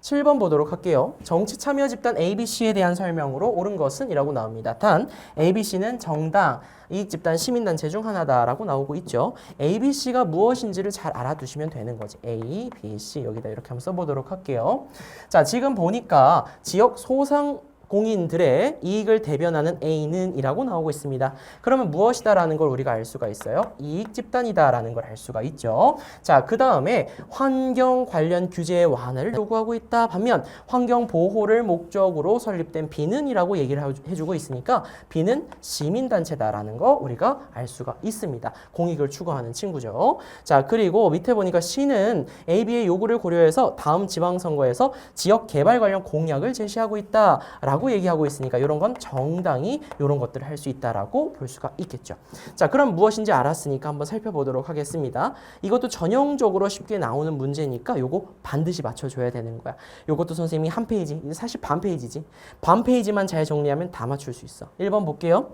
7번 보도록 할게요. 정치 참여 집단 ABC에 대한 설명으로 옳은 것은 이라고 나옵니다. 단 ABC는 정당, 이익집단, 시민단체 중 하나다라고 나오고 있죠. ABC가 무엇인지를 잘 알아두시면 되는 거지. A, B, C 여기다 이렇게 한번 써보도록 할게요. 자, 지금 보니까 지역 소상 공인들의 이익을 대변하는 A는 이라고 나오고 있습니다. 그러면 무엇이다 라는 걸 우리가 알 수가 있어요. 이익 집단이다 라는 걸 알 수가 있죠. 자, 그 다음에 환경 관련 규제의 완화를 요구하고 있다. 반면 환경 보호를 목적으로 설립된 B는 이라고 얘기를 해주고 있으니까 B는 시민단체다 라는 거 우리가 알 수가 있습니다. 공익을 추구하는 친구죠. 자, 그리고 밑에 보니까 C는 AB의 요구를 고려해서 다음 지방선거에서 지역 개발 관련 공약을 제시하고 있다 라고 얘기하고 있으니까 이런 건 정당이 이런 것들을 할 수 있다라고 볼 수가 있겠죠. 자, 그럼 무엇인지 알았으니까 한번 살펴보도록 하겠습니다. 이것도 전형적으로 쉽게 나오는 문제니까 요거 반드시 맞춰줘야 되는 거야. 요것도 선생님이 한 페이지, 사실 반 페이지지. 반 페이지만 잘 정리하면 다 맞출 수 있어. 1번 볼게요.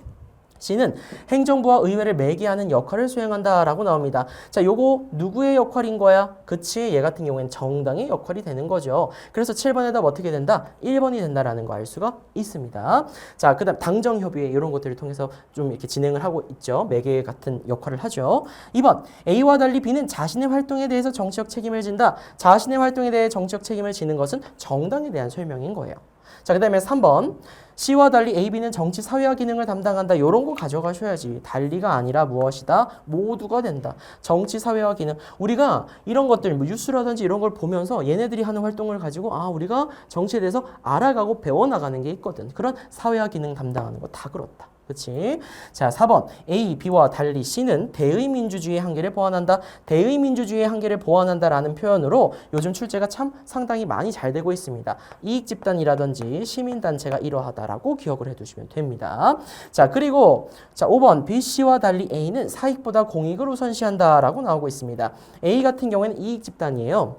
C는 행정부와 의회를 매개하는 역할을 수행한다라고 나옵니다. 자, 요거 누구의 역할인 거야? 그치, 얘 같은 경우엔 정당의 역할이 되는 거죠. 그래서 7번의 답 어떻게 된다? 1번이 된다라는 거 알 수가 있습니다. 자, 그 다음 당정협의회 이런 것들을 통해서 좀 이렇게 진행을 하고 있죠. 매개 같은 역할을 하죠. 2번, A와 달리 B는 자신의 활동에 대해서 정치적 책임을 진다. 자신의 활동에 대해 정치적 책임을 지는 것은 정당에 대한 설명인 거예요. 자, 그 다음에 3번, C와 달리 A, B는 정치 사회화 기능을 담당한다. 이런 거 가져가셔야지. 달리가 아니라 무엇이다? 모두가 된다. 정치 사회화 기능. 우리가 이런 것들, 뭐 뉴스라든지 이런 걸 보면서 얘네들이 하는 활동을 가지고 우리가 정치에 대해서 알아가고 배워나가는 게 있거든. 그런 사회화 기능 담당하는 거 다 그렇다. 그치? 자, 4번. A, B와 달리 C는 대의민주주의의 한계를 보완한다. 대의민주주의의 한계를 보완한다라는 표현으로 요즘 출제가 참 상당히 많이 잘 되고 있습니다. 이익집단이라든지 시민단체가 이러하다라고 기억을 해두시면 됩니다. 자, 그리고 자, 5번. B, C와 달리 A는 사익보다 공익을 우선시한다라고 나오고 있습니다. A 같은 경우에는 이익집단이에요.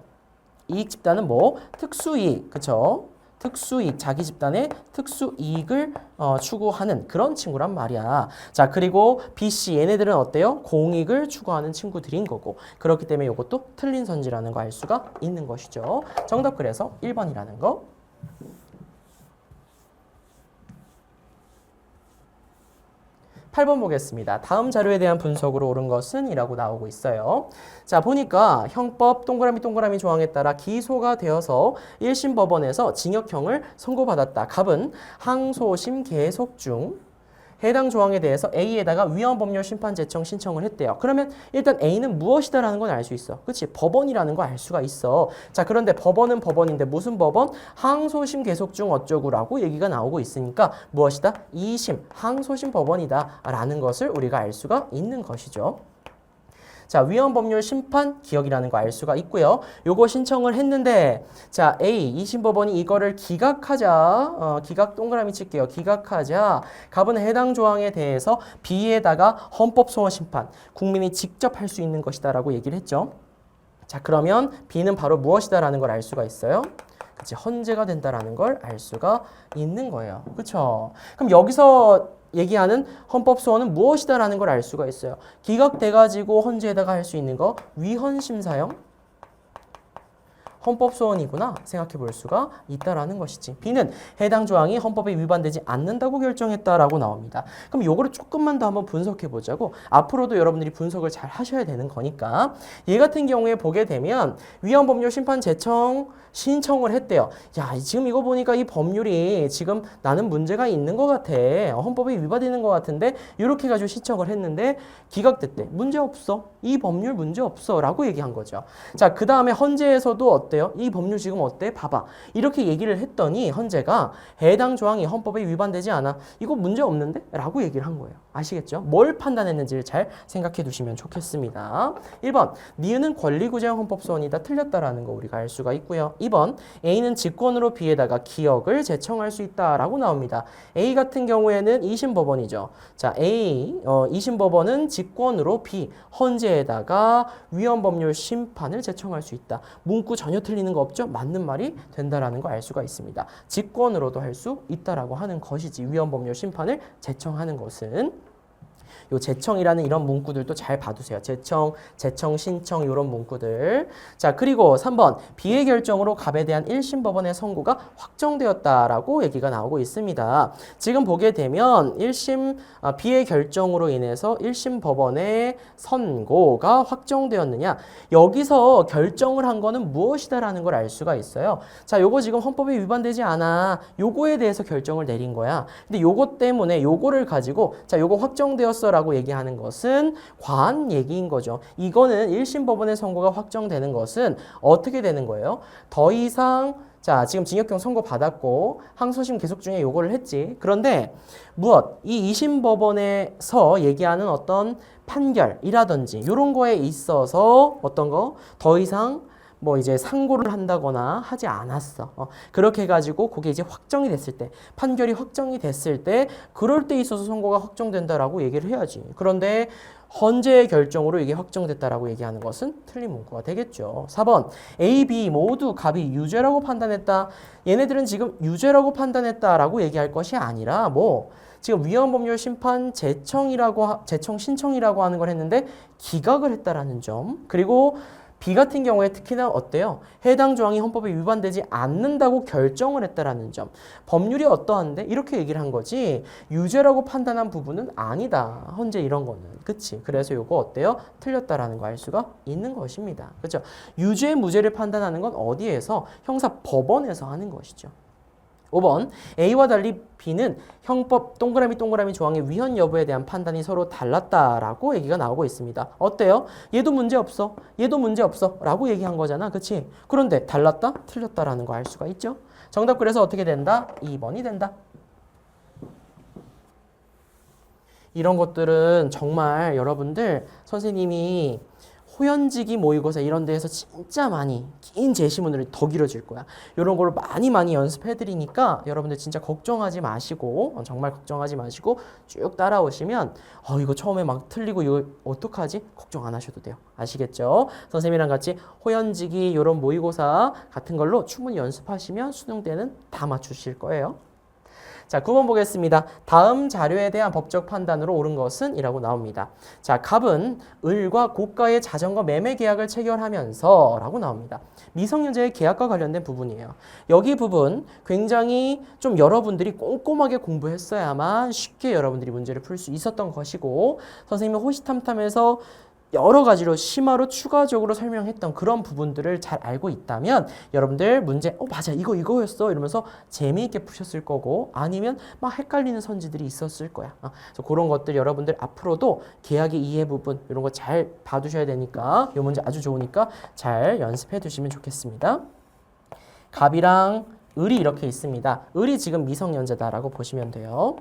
이익집단은 뭐? 특수이익. 그쵸? 특수이익, 자기 집단의 특수이익을 추구하는 그런 친구란 말이야. 자, 그리고 B, C 얘네들은 어때요? 공익을 추구하는 친구들인 거고 그렇기 때문에 이것도 틀린 선지라는 거 알 수가 있는 것이죠. 정답 그래서 1번이라는 거. 8번 보겠습니다. 다음 자료에 대한 분석으로 옳은 것은 이라고 나오고 있어요. 자, 보니까 형법 동그라미 조항에 따라 기소가 되어서 1심 법원에서 징역형을 선고받았다. 갑은 항소심 계속 중 해당 조항에 대해서 A에다가 위헌법률 심판 제청 신청을 했대요. 그러면 일단 A는 무엇이다라는 건 알 수 있어. 그치? 법원이라는 거 알 수가 있어. 자, 그런데 법원은 법원인데 무슨 법원? 항소심 계속 중 어쩌구라고 얘기가 나오고 있으니까 무엇이다? 2심 항소심 법원이다 라는 것을 우리가 알 수가 있는 것이죠. 자, 위헌법률 심판 기각이라는 거 알 수가 있고요. 요거 신청을 했는데 자, A 이심법원이 이거를 기각하자. 기각 동그라미 칠게요. 기각하자. 갑은 해당 조항에 대해서 B에다가 헌법소원 심판, 국민이 직접 할 수 있는 것이다라고 얘기를 했죠. 자, 그러면 B는 바로 무엇이다라는 걸 알 수가 있어요. 그치, 헌재가 된다라는 걸 알 수가 있는 거예요. 그렇죠? 그럼 여기서 얘기하는 헌법소원은 무엇이다라는 걸 알 수가 있어요. 기각돼가지고 헌재에다가 할 수 있는 거 위헌심사형 헌법소원이구나 생각해 볼 수가 있다라는 것이지. B는 해당 조항이 헌법에 위반되지 않는다고 결정했다라고 나옵니다. 그럼 요거를 조금만 더 한번 분석해 보자고. 앞으로도 여러분들이 분석을 잘 하셔야 되는 거니까. 얘 같은 경우에 보게 되면 위헌법률 심판 제청 신청을 했대요. 야, 지금 이거 보니까 이 법률이 지금 나는 문제가 있는 것 같아. 헌법에 위반되는 것 같은데 이렇게 해가지고 신청을 했는데 기각됐대. 문제 없어. 이 법률 문제 없어 라고 얘기한 거죠. 자, 그 다음에 헌재에서도 어때요? 이 법률 지금 어때? 봐봐. 이렇게 얘기를 했더니 헌재가 해당 조항이 헌법에 위반되지 않아. 이거 문제 없는데? 라고 얘기를 한 거예요. 아시겠죠? 뭘 판단했는지를 잘 생각해 두시면 좋겠습니다. 1번, 니은은 권리구제형 헌법소원이다. 틀렸다라는 거 우리가 알 수가 있고요. 2번, A는 직권으로 B에다가 기억을 제청할 수 있다라고 나옵니다. A 같은 경우에는 2심 법원이죠. 자, A, 2심 법원은 직권으로 B, 헌재에다가 위헌법률 심판을 제청할 수 있다. 문구 전혀 틀리는 거 없죠? 맞는 말이 된다라는 거 알 수가 있습니다. 직권으로도 할 수 있다라고 하는 것이지. 위헌법률 심판을 제청하는 것은. 요 제청이라는 이런 문구들도 잘 봐두세요. 제청, 신청 이런 문구들. 자, 그리고 3번 B의 결정으로 갑에 대한 1심 법원의 선고가 확정되었다라고 얘기가 나오고 있습니다. 지금 보게 되면 B의 결정으로 인해서 1심 법원의 선고가 확정되었느냐. 여기서 결정을 한 거는 무엇이다라는 걸 알 수가 있어요. 자, 요거 지금 헌법에 위반되지 않아. 요거에 대해서 결정을 내린 거야. 근데 요거 때문에 요거를 가지고 자, 요거 확정되었어 라고 얘기하는 것은 과한 얘기인 거죠. 이거는 1심 법원의 선고가 확정되는 것은 어떻게 되는 거예요? 더 이상 자, 지금 징역형 선고 받았고 항소심 계속 중에 요거를 했지. 그런데 무엇? 이 2심 법원에서 얘기하는 어떤 판결이라든지 이런 거에 있어서 어떤 거? 더 이상 뭐 이제 상고를 한다거나 하지 않았어. 그렇게 해가지고 그게 이제 확정이 됐을 때, 판결이 확정이 됐을 때, 그럴 때 있어서 선고가 확정된다라고 얘기를 해야지. 그런데 헌재의 결정으로 이게 확정됐다라고 얘기하는 것은 틀린 문구가 되겠죠. 4번 A, B 모두 갑이 유죄라고 판단했다. 얘네들은 지금 유죄라고 판단했다라고 얘기할 것이 아니라 뭐 지금 위헌법률 심판 제청 신청이라고 하는 걸 했는데 기각을 했다라는 점. 그리고 B 같은 경우에 특히나 어때요? 해당 조항이 헌법에 위반되지 않는다고 결정을 했다라는 점. 법률이 어떠한데? 이렇게 얘기를 한 거지. 유죄라고 판단한 부분은 아니다. 헌재 이런 거는. 그치? 그래서 요거 어때요? 틀렸다라는 거 알 수가 있는 것입니다. 그렇죠? 유죄, 무죄를 판단하는 건 어디에서? 형사 법원에서 하는 것이죠. 5번 A와 달리 B는 형법 동그라미 조항의 위헌 여부에 대한 판단이 서로 달랐다라고 얘기가 나오고 있습니다. 어때요? 얘도 문제 없어. 얘도 문제 없어. 라고 얘기한 거잖아. 그치? 그런데 달랐다? 틀렸다라는 거 알 수가 있죠. 정답 그래서 어떻게 된다? 2번이 된다. 이런 것들은 정말 여러분들 선생님이 호연지기 모의고사 이런 데에서 진짜 많이 긴 제시문을 더 길어질 거야. 이런 걸 많이 연습해드리니까 여러분들 진짜 걱정하지 마시고 정말 걱정하지 마시고 쭉 따라오시면 이거 처음에 막 틀리고 이거 어떡하지? 걱정 안 하셔도 돼요. 아시겠죠? 선생님이랑 같이 호연지기 이런 모의고사 같은 걸로 충분히 연습하시면 수능 때는 다 맞추실 거예요. 자, 9번 보겠습니다. 다음 자료에 대한 법적 판단으로 옳은 것은? 이라고 나옵니다. 자, 갑은 을과 고가의 자전거 매매 계약을 체결하면서 라고 나옵니다. 미성년자의 계약과 관련된 부분이에요. 여기 부분 굉장히 좀 여러분들이 꼼꼼하게 공부했어야만 쉽게 여러분들이 문제를 풀 수 있었던 것이고 선생님이 호시탐탐해서 여러 가지로 심화로 추가적으로 설명했던 그런 부분들을 잘 알고 있다면 여러분들 문제 맞아 이거였어 이러면서 재미있게 푸셨을 거고 아니면 막 헷갈리는 선지들이 있었을 거야. 그래서 그런 것들 여러분들 앞으로도 계약의 이해 부분 이런 거 잘 봐두셔야 되니까 이 문제 아주 좋으니까 잘 연습해 두시면 좋겠습니다. 갑이랑 을이 이렇게 있습니다. 을이 지금 미성년자다라고 보시면 돼요.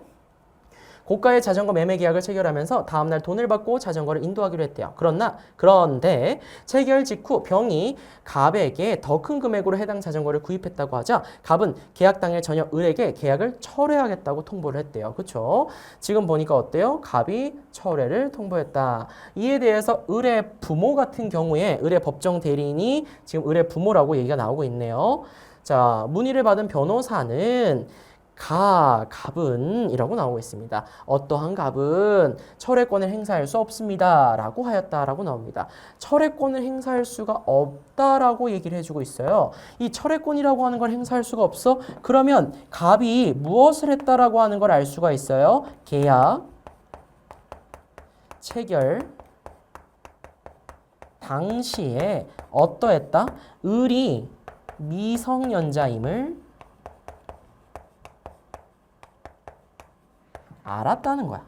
고가의 자전거 매매 계약을 체결하면서 다음날 돈을 받고 자전거를 인도하기로 했대요. 그런데 체결 직후 병이 갑에게 더 큰 금액으로 해당 자전거를 구입했다고 하자 갑은 계약 당일 저녁 을에게 계약을 철회하겠다고 통보를 했대요. 그렇죠? 지금 보니까 어때요? 갑이 철회를 통보했다. 이에 대해서 을의 부모 같은 경우에 을의 법정 대리인이 지금 을의 부모라고 얘기가 나오고 있네요. 자, 문의를 받은 변호사는 갑은 이라고 나오고 있습니다. 어떠한 갑은 철회권을 행사할 수 없습니다. 라고 하였다라고 나옵니다. 철회권을 행사할 수가 없다라고 얘기를 해주고 있어요. 이 철회권이라고 하는 걸 행사할 수가 없어? 그러면 갑이 무엇을 했다라고 하는 걸 알 수가 있어요. 계약, 체결, 당시에 어떠했다? 을이 미성년자임을 알았다는 거야.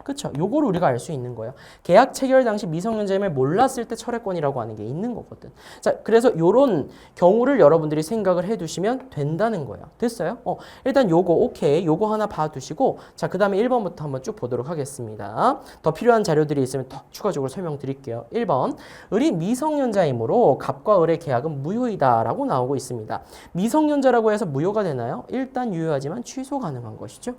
그쵸? 요거를 우리가 알 수 있는 거예요. 계약 체결 당시 미성년자임을 몰랐을 때 철회권이라고 하는 게 있는 거거든. 자, 그래서 요런 경우를 여러분들이 생각을 해두시면 된다는 거예요. 됐어요? 일단 요거 오케이. 요거 하나 봐두시고 자, 그 다음에 1번부터 한번 쭉 보도록 하겠습니다. 더 필요한 자료들이 있으면 더 추가적으로 설명드릴게요. 1번, 을이 미성년자이므로 갑과 을의 계약은 무효이다 라고 나오고 있습니다. 미성년자라고 해서 무효가 되나요? 일단 유효하지만 취소 가능한 것이죠.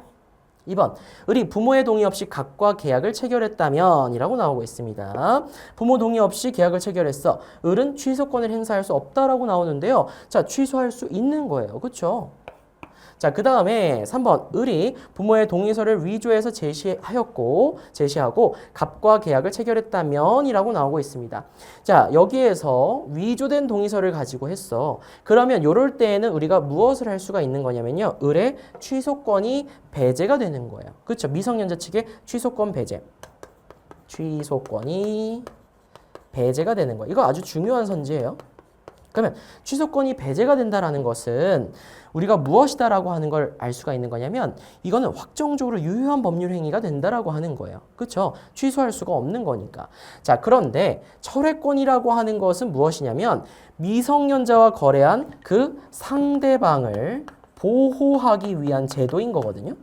2번, 을이 부모의 동의 없이 갑과 계약을 체결했다면 이라고 나오고 있습니다. 부모 동의 없이 계약을 체결했어. 을은 취소권을 행사할 수 없다라고 나오는데요. 자, 취소할 수 있는 거예요. 그렇죠? 자, 그 다음에 3번, 을이 부모의 동의서를 위조해서 제시하고 갑과 계약을 체결했다면 이라고 나오고 있습니다. 자, 여기에서 위조된 동의서를 가지고 했어. 그러면 이럴 때에는 우리가 무엇을 할 수가 있는 거냐면요. 을의 취소권이 배제가 되는 거예요. 그렇죠? 미성년자 측의 취소권 배제. 취소권이 배제가 되는 거예요. 이거 아주 중요한 선지예요. 그러면 취소권이 배제가 된다라는 것은 우리가 무엇이다라고 하는 걸 알 수가 있는 거냐면 이거는 확정적으로 유효한 법률 행위가 된다라고 하는 거예요. 그렇죠? 취소할 수가 없는 거니까. 자, 그런데 철회권이라고 하는 것은 무엇이냐면 미성년자와 거래한 그 상대방을 보호하기 위한 제도인 거거든요.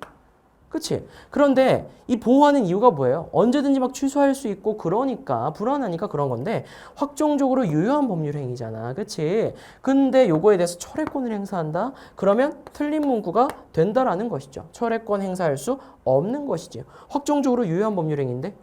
그치? 그런데 이 보호하는 이유가 뭐예요? 언제든지 막 취소할 수 있고 그러니까 불안하니까 그런 건데 확정적으로 유효한 법률 행위잖아. 그치? 근데 요거에 대해서 철회권을 행사한다? 그러면 틀린 문구가 된다라는 것이죠. 철회권 행사할 수 없는 것이지. 확정적으로 유효한 법률 행위인데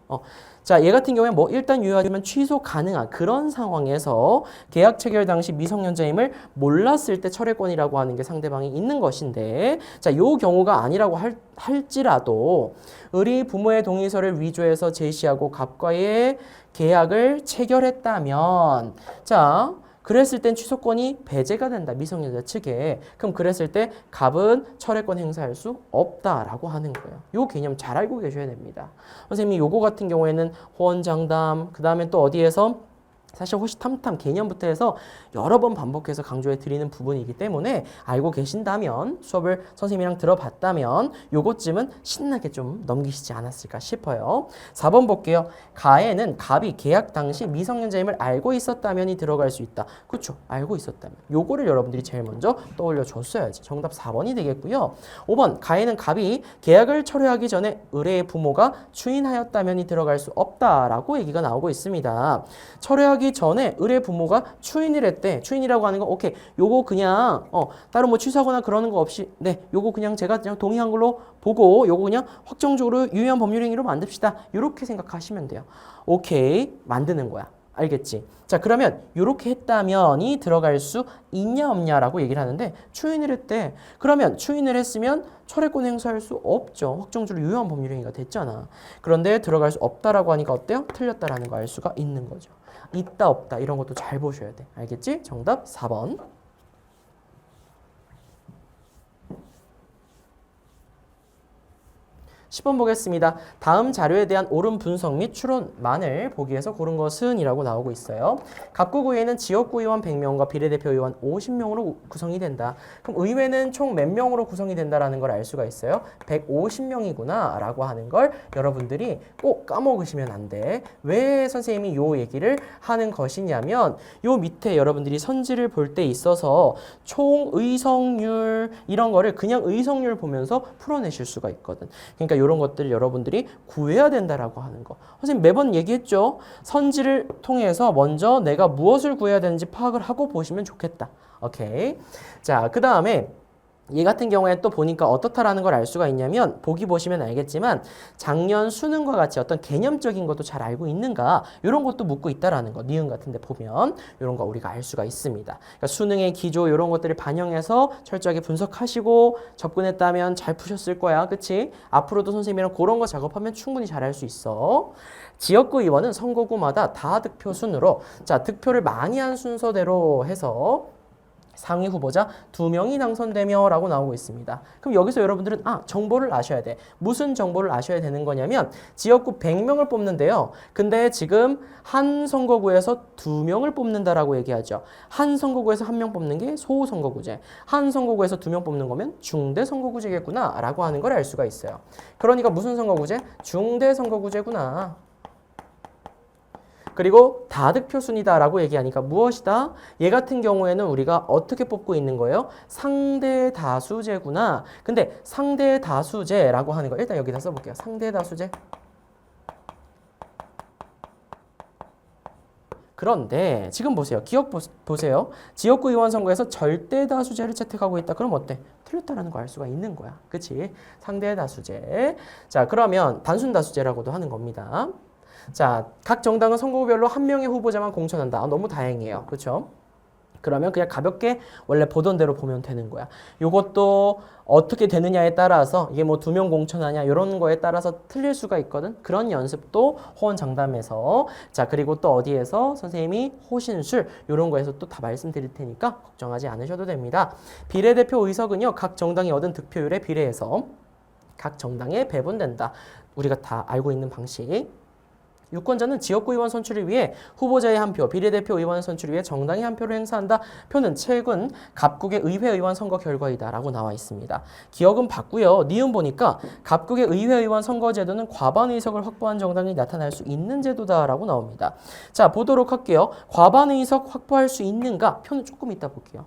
자, 얘 같은 경우에 뭐 일단 유효하지만 취소 가능한 그런 상황에서 계약 체결 당시 미성년자임을 몰랐을 때 철회권이라고 하는 게 상대방이 있는 것인데 자, 요 경우가 아니라고 할지라도 을이 부모의 동의서를 위조해서 제시하고 갑과의 계약을 체결했다면 자, 그랬을 땐 취소권이 배제가 된다. 미성년자 측에. 그럼 그랬을 때 갑은 철회권 행사할 수 없다라고 하는 거예요. 요 개념 잘 알고 계셔야 됩니다. 선생님이 요거 같은 경우에는 호언장담, 그 다음에 또 어디에서 사실 호시탐탐 개념부터 해서 여러 번 반복해서 강조해 드리는 부분이기 때문에 알고 계신다면 수업을 선생님이랑 들어봤다면 요것쯤은 신나게 좀 넘기시지 않았을까 싶어요. 4번 볼게요. 가에는 갑이 계약 당시 미성년자임을 알고 있었다면이 들어갈 수 있다. 그렇죠. 알고 있었다면. 요거를 여러분들이 제일 먼저 떠올려 줬어야지. 정답 4번이 되겠고요. 5번 가에는 갑이 계약을 철회하기 전에 을의 부모가 추인하였다면이 들어갈 수 없다라고 얘기가 나오고 있습니다. 철회하기 전에 을의 부모가 추인을 했대. 추인이라고 하는 거 오케이. 요거 그냥 따로 뭐 취소하거나 그러는 거 없이 네, 요거 그냥 제가 그냥 동의한 걸로 보고 요거 그냥 확정적으로 유효한 법률 행위로 만듭시다. 요렇게 생각하시면 돼요. 오케이. 만드는 거야. 알겠지? 자, 그러면 요렇게 했다면이 들어갈 수 있냐 없냐라고 얘기를 하는데 추인을 했대. 그러면 추인을 했으면 철회권 행사할 수 없죠. 확정적으로 유효한 법률 행위가 됐잖아. 그런데 들어갈 수 없다라고 하니까 어때요? 틀렸다라는 거 알 수가 있는 거죠. 있다 없다 이런 것도 잘 보셔야 돼. 알겠지? 정답 4번. 10번 보겠습니다. 다음 자료에 대한 옳은 분석 및 추론만을 보기 위해서 고른 것은 이라고 나오고 있어요. 각국 의회는 지역구 의원 100명과 비례대표 의원 50명으로 구성이 된다. 그럼 의회는 총 몇 명으로 구성이 된다라는 걸 알 수가 있어요. 150명이구나 라고 하는 걸 여러분들이 꼭 까먹으시면 안 돼. 왜 선생님이 요 얘기를 하는 것이냐면 요 밑에 여러분들이 선지를 볼 때 있어서 총 의석률 이런 거를 그냥 의석률 보면서 풀어내실 수가 있거든. 그러니까 이런 것들을 여러분들이 구해야 된다라고 하는 거. 선생님 매번 얘기했죠. 선지를 통해서 먼저 내가 무엇을 구해야 되는지 파악을 하고 보시면 좋겠다. 오케이. 자, 그 다음에 얘 같은 경우에 또 보니까 어떻다라는 걸 알 수가 있냐면 보기 보시면 알겠지만 작년 수능과 같이 어떤 개념적인 것도 잘 알고 있는가 이런 것도 묻고 있다라는 거 니은 같은 데 보면 이런 거 우리가 알 수가 있습니다. 그러니까 수능의 기조 이런 것들을 반영해서 철저하게 분석하시고 접근했다면 잘 푸셨을 거야. 그치? 앞으로도 선생님이랑 그런 거 작업하면 충분히 잘 할 수 있어. 지역구 의원은 선거구마다 다 득표 순으로 자 득표를 많이 한 순서대로 해서 상위 후보자 2명이 당선되며 라고 나오고 있습니다. 그럼 여기서 여러분들은 정보를 아셔야 돼. 무슨 정보를 아셔야 되는 거냐면 지역구 100명을 뽑는데요. 근데 지금 한 선거구에서 2명을 뽑는다라고 얘기하죠. 한 선거구에서 1명 뽑는 게 소선거구제. 한 선거구에서 2명 뽑는 거면 중대선거구제겠구나 라고 하는 걸 알 수가 있어요. 그러니까 무슨 선거구제? 중대선거구제구나. 그리고 다득표 순이다라고 얘기하니까 무엇이다? 얘 같은 경우에는 우리가 어떻게 뽑고 있는 거예요? 상대다수제구나. 근데 상대다수제라고 하는 거 일단 여기다 써볼게요. 상대다수제. 그런데 지금 보세요. 기억 보세요. 지역구 의원 선거에서 절대다수제를 채택하고 있다. 그럼 어때? 틀렸다라는 거 알 수가 있는 거야. 그치? 상대다수제. 자, 그러면 단순다수제라고도 하는 겁니다. 자, 각 정당은 선거구별로 한 명의 후보자만 공천한다. 너무 다행이에요. 그렇죠? 그러면 그냥 가볍게 원래 보던 대로 보면 되는 거야. 요것도 어떻게 되느냐에 따라서 이게 뭐 2명 공천하냐 이런 거에 따라서 틀릴 수가 있거든. 그런 연습도 호언장담에서 자 그리고 또 어디에서 선생님이 호신술 이런 거에서 또 다 말씀드릴 테니까 걱정하지 않으셔도 됩니다. 비례대표 의석은요. 각 정당이 얻은 득표율에 비례해서 각 정당에 배분된다. 우리가 다 알고 있는 방식. 유권자는 지역구 의원 선출을 위해 후보자의 한 표, 비례대표 의원 선출을 위해 정당이 한 표를 행사한다. 표는 최근 갑국의 의회의원 선거 결과이다 라고 나와 있습니다. 기억은 봤고요. 니은 보니까 갑국의 의회의원 선거제도는 과반 의석을 확보한 정당이 나타날 수 있는 제도다라고 나옵니다. 자, 보도록 할게요. 과반 의석 확보할 수 있는가? 표는 조금 이따 볼게요.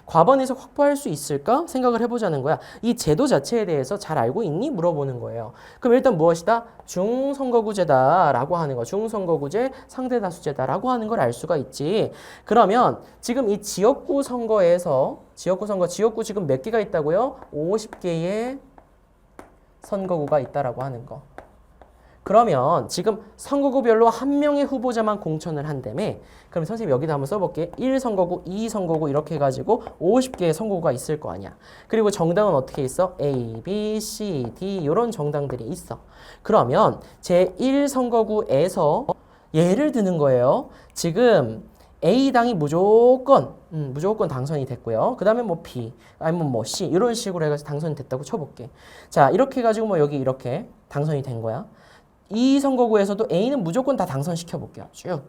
과반 의석 확보할 수 있을까? 생각을 해보자는 거야. 이 제도 자체에 대해서 잘 알고 있니? 물어보는 거예요. 그럼 일단 무엇이다? 중선거구제다라고 하는 거. 중선거구제 상대다수제다라고 하는 걸 알 수가 있지. 그러면 지금 이 지역구 선거에서 지역구 지금 몇 개가 있다고요? 50개의 선거구가 있다라고 하는 거. 그러면 지금 선거구별로 한 명의 후보자만 공천을 한다며. 그럼 선생님 여기다 한번 써볼게. 1선거구, 2선거구 이렇게 해가지고 50개의 선거구가 있을 거 아니야. 그리고 정당은 어떻게 있어? A, B, C, D 이런 정당들이 있어. 그러면 제1선거구에서 예를 드는 거예요. 지금 A당이 무조건 당선이 됐고요. 그 다음에 뭐 B, 아니면 뭐 C 이런 식으로 해가지고 당선이 됐다고 쳐볼게. 자, 이렇게 해가지고 뭐 여기 이렇게 당선이 된 거야. 이 선거구에서도 A는 무조건 다 당선시켜 볼게요. 쭉.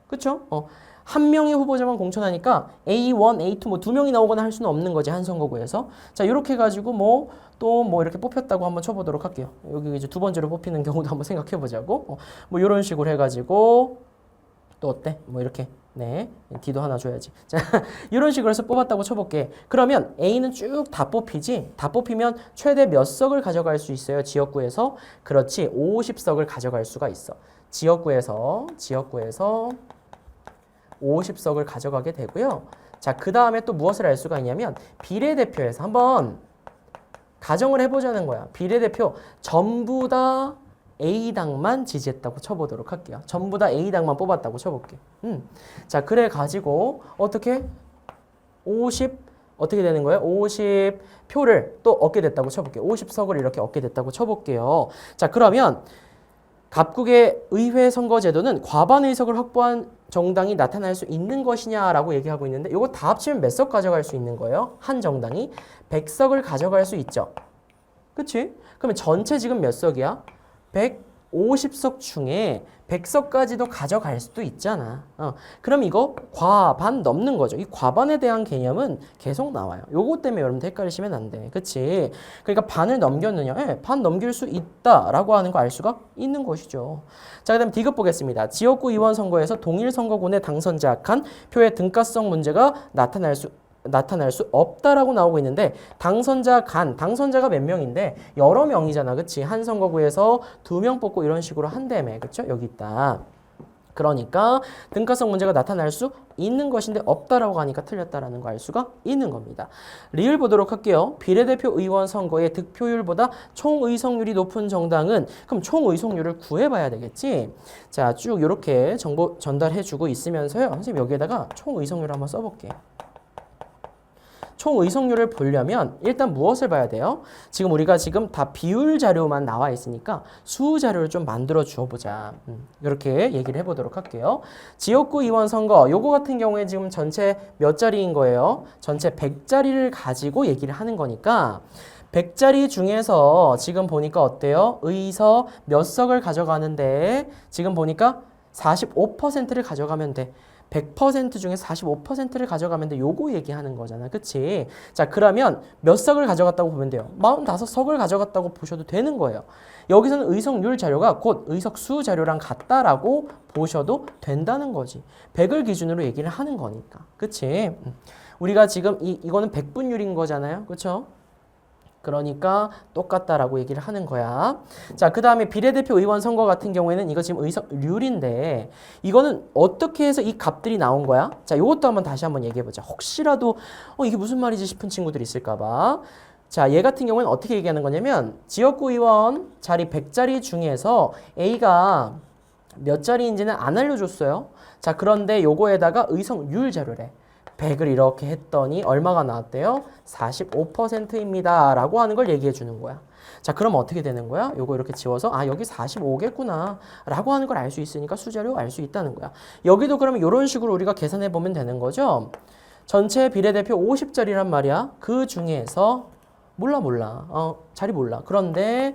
그쵸? 한 명의 후보자만 공천하니까 A1, A2 뭐 2명이 나오거나 할 수는 없는 거지. 한 선거구에서. 자, 이렇게 해가지고 뭐 또 뭐 이렇게 뽑혔다고 한번 쳐보도록 할게요. 여기 이제 두 번째로 뽑히는 경우도 한번 생각해 보자고. 뭐 이런 식으로 해가지고 또 어때? 뭐 이렇게. 네. D도 하나 줘야지. 자, 이런 식으로 해서 뽑았다고 쳐볼게. 그러면 A는 쭉 다 뽑히지? 다 뽑히면 최대 몇 석을 가져갈 수 있어요? 지역구에서? 그렇지. 50석을 가져갈 수가 있어. 지역구에서 50석을 가져가게 되고요. 자, 그 다음에 또 무엇을 알 수가 있냐면 비례대표에서 한번 가정을 해보자는 거야. 비례대표 전부 다 A당만 지지했다고 쳐보도록 할게요. 전부 다 A당만 뽑았다고 쳐볼게. 자, 그래 가지고 어떻게 50 어떻게 되는 거예요? 50표를 또 얻게 됐다고 쳐볼게요. 50석을 이렇게 얻게 됐다고 쳐볼게요. 자, 그러면 갑국의 의회 선거제도는 과반 의석을 확보한 정당이 나타날 수 있는 것이냐라고 얘기하고 있는데 이거 다 합치면 몇 석 가져갈 수 있는 거예요? 한 정당이 100석을 가져갈 수 있죠. 그치? 그러면 전체 지금 몇 석이야? 150석 중에 100석까지도 가져갈 수도 있잖아. 그럼 이거 과반 넘는 거죠. 이 과반에 대한 개념은 계속 나와요. 요거 때문에 여러분들 헷갈리시면 안 돼. 그치? 그러니까 반을 넘겼느냐? 예, 반 넘길 수 있다라고 하는 거 알 수가 있는 것이죠. 자, 그 다음 D급 보겠습니다. 지역구 의원 선거에서 동일 선거군의 당선자 간 표의 등가성 문제가 나타날 수 없다라고 나오고 있는데 당선자가 몇 명인데 여러 명이잖아. 그치? 한 선거구에서 2명 뽑고 이런 식으로 한다며. 그쵸? 여기 있다. 그러니까 등가성 문제가 나타날 수 있는 것인데 없다라고 하니까 틀렸다라는 거 알 수가 있는 겁니다. 리을 보도록 할게요. 비례대표 의원 선거의 득표율보다 총의석률이 높은 정당은 그럼 총의석률을 구해봐야 되겠지. 자, 쭉 이렇게 정보 전달해주고 있으면서요. 선생님 여기에다가 총의석률 한번 써볼게. 총 의석률을 보려면 일단 무엇을 봐야 돼요? 지금 우리가 지금 다 비율 자료만 나와 있으니까 수 자료를 좀 만들어 주어 보자. 이렇게 얘기를 해보도록 할게요. 지역구 의원 선거 요거 같은 경우에 지금 전체 몇 자리인 거예요? 전체 100자리를 가지고 얘기를 하는 거니까 100자리 중에서 지금 보니까 어때요? 의석 몇 석을 가져가는데 지금 보니까 45%를 가져가면 돼. 100% 중에 45%를 가져가면 돼. 요거 얘기하는 거잖아. 그치? 자, 그러면 몇 석을 가져갔다고 보면 돼요? 45석을 가져갔다고 보셔도 되는 거예요. 여기서는 의석률 자료가 곧 의석수 자료랑 같다라고 보셔도 된다는 거지. 100을 기준으로 얘기를 하는 거니까. 그치? 우리가 지금 이거는 100분율인 거잖아요. 그쵸? 그러니까 똑같다라고 얘기를 하는 거야. 자, 그 다음에 비례대표 의원 선거 같은 경우에는 이거 지금 의석률인데 이거는 어떻게 해서 이 값들이 나온 거야? 자, 이것도 한번 다시 한번 얘기해보자. 혹시라도 이게 무슨 말이지 싶은 친구들이 있을까 봐. 자, 얘 같은 경우에는 어떻게 얘기하는 거냐면 지역구 의원 자리 100자리 중에서 A가 몇 자리인지는 안 알려줬어요. 자, 그런데 요거에다가 의석률 자료래. 100을 이렇게 했더니 얼마가 나왔대요? 45%입니다. 라고 하는 걸 얘기해 주는 거야. 자, 그럼 어떻게 되는 거야? 요거 이렇게 지워서 여기 45겠구나 라고 하는 걸 알 수 있으니까 수자료 알 수 있다는 거야. 여기도 그러면 이런 식으로 우리가 계산해 보면 되는 거죠. 전체 비례대표 50자리란 말이야. 그 중에서 몰라. 자리 몰라. 그런데